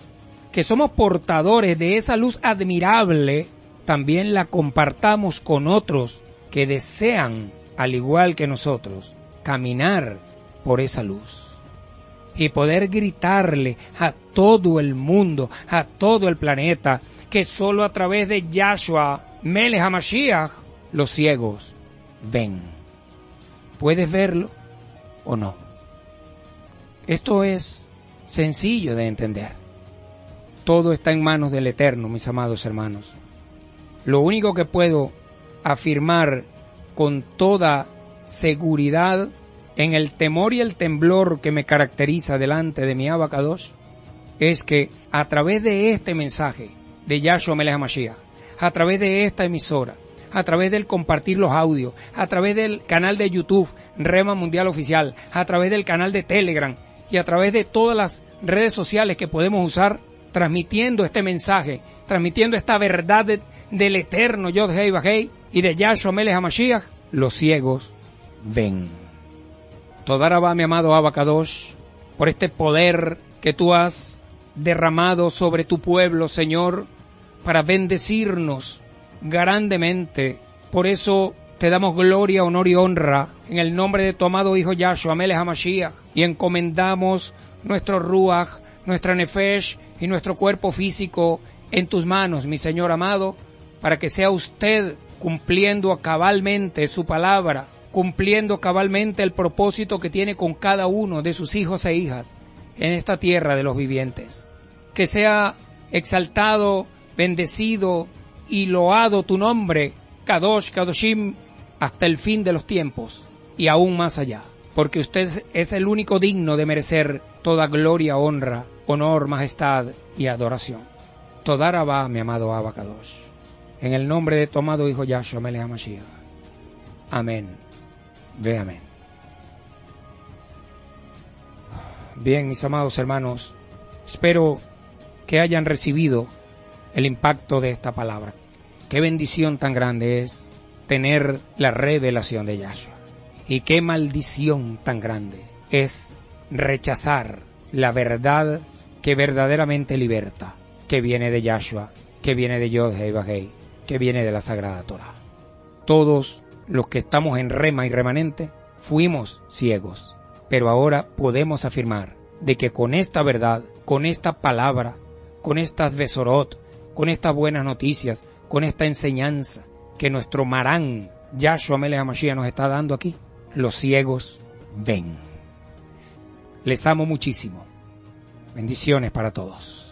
que somos portadores de esa luz admirable, también la compartamos con otros que desean, al igual que nosotros, caminar por esa luz y poder gritarle a todo el mundo, a todo el planeta, que solo a través de Yahshua Melech HaMashiach los ciegos ven. ¿Puedes verlo o no? Esto es sencillo de entender. Todo está en manos del Eterno, mis amados hermanos. Lo único que puedo afirmar con toda seguridad, en el temor y el temblor que me caracteriza delante de mi Abba Kadosh, es que a través de este mensaje de Yahshua Melech HaMashiach, a través de esta emisora, a través del compartir los audios, a través del canal de YouTube Rema Mundial Oficial, a través del canal de Telegram y a través de todas las redes sociales que podemos usar, transmitiendo este mensaje, transmitiendo esta verdad del eterno Yod Hei Vahei y de Yahshua Melech HaMashiach, los ciegos ven. Toda Rabá, mi amado Abba Kadosh, por este poder que tú has derramado sobre tu pueblo, Señor, para bendecirnos grandemente. Por eso te damos gloria, honor y honra en el nombre de tu amado Hijo Yahshua Melech HaMashiach, y encomendamos nuestro Ruach, nuestra Nefesh y nuestro cuerpo físico en tus manos, mi Señor amado, para que sea usted cumpliendo cabalmente su palabra, cumpliendo cabalmente el propósito que tiene con cada uno de sus hijos e hijas en esta tierra de los vivientes. Que sea exaltado, bendecido y loado tu nombre, Kadosh, Kadoshim, hasta el fin de los tiempos y aún más allá, porque usted es el único digno de merecer toda gloria, honra, honor, majestad y adoración. Toda Rabá, mi amado Abba Kadosh, en el nombre de tu amado Hijo Yahshua Melech HaMashiach. Amén. Ve amén. Bien, mis amados hermanos, espero que hayan recibido el impacto de esta palabra. Qué bendición tan grande es tener la revelación de Yahshua. Y qué maldición tan grande es rechazar la verdad que verdaderamente liberta, que viene de Yahshua, que viene de Yod Hei Vahei, que viene de la Sagrada Torah. Todos los que estamos en Rema y Remanente fuimos ciegos, pero ahora podemos afirmar de que con esta verdad, con esta palabra, con estas besorot, con estas buenas noticias, con esta enseñanza que nuestro Marán Yahshua Melech HaMashiach nos está dando aquí, los ciegos ven. Les amo muchísimo. Bendiciones para todos.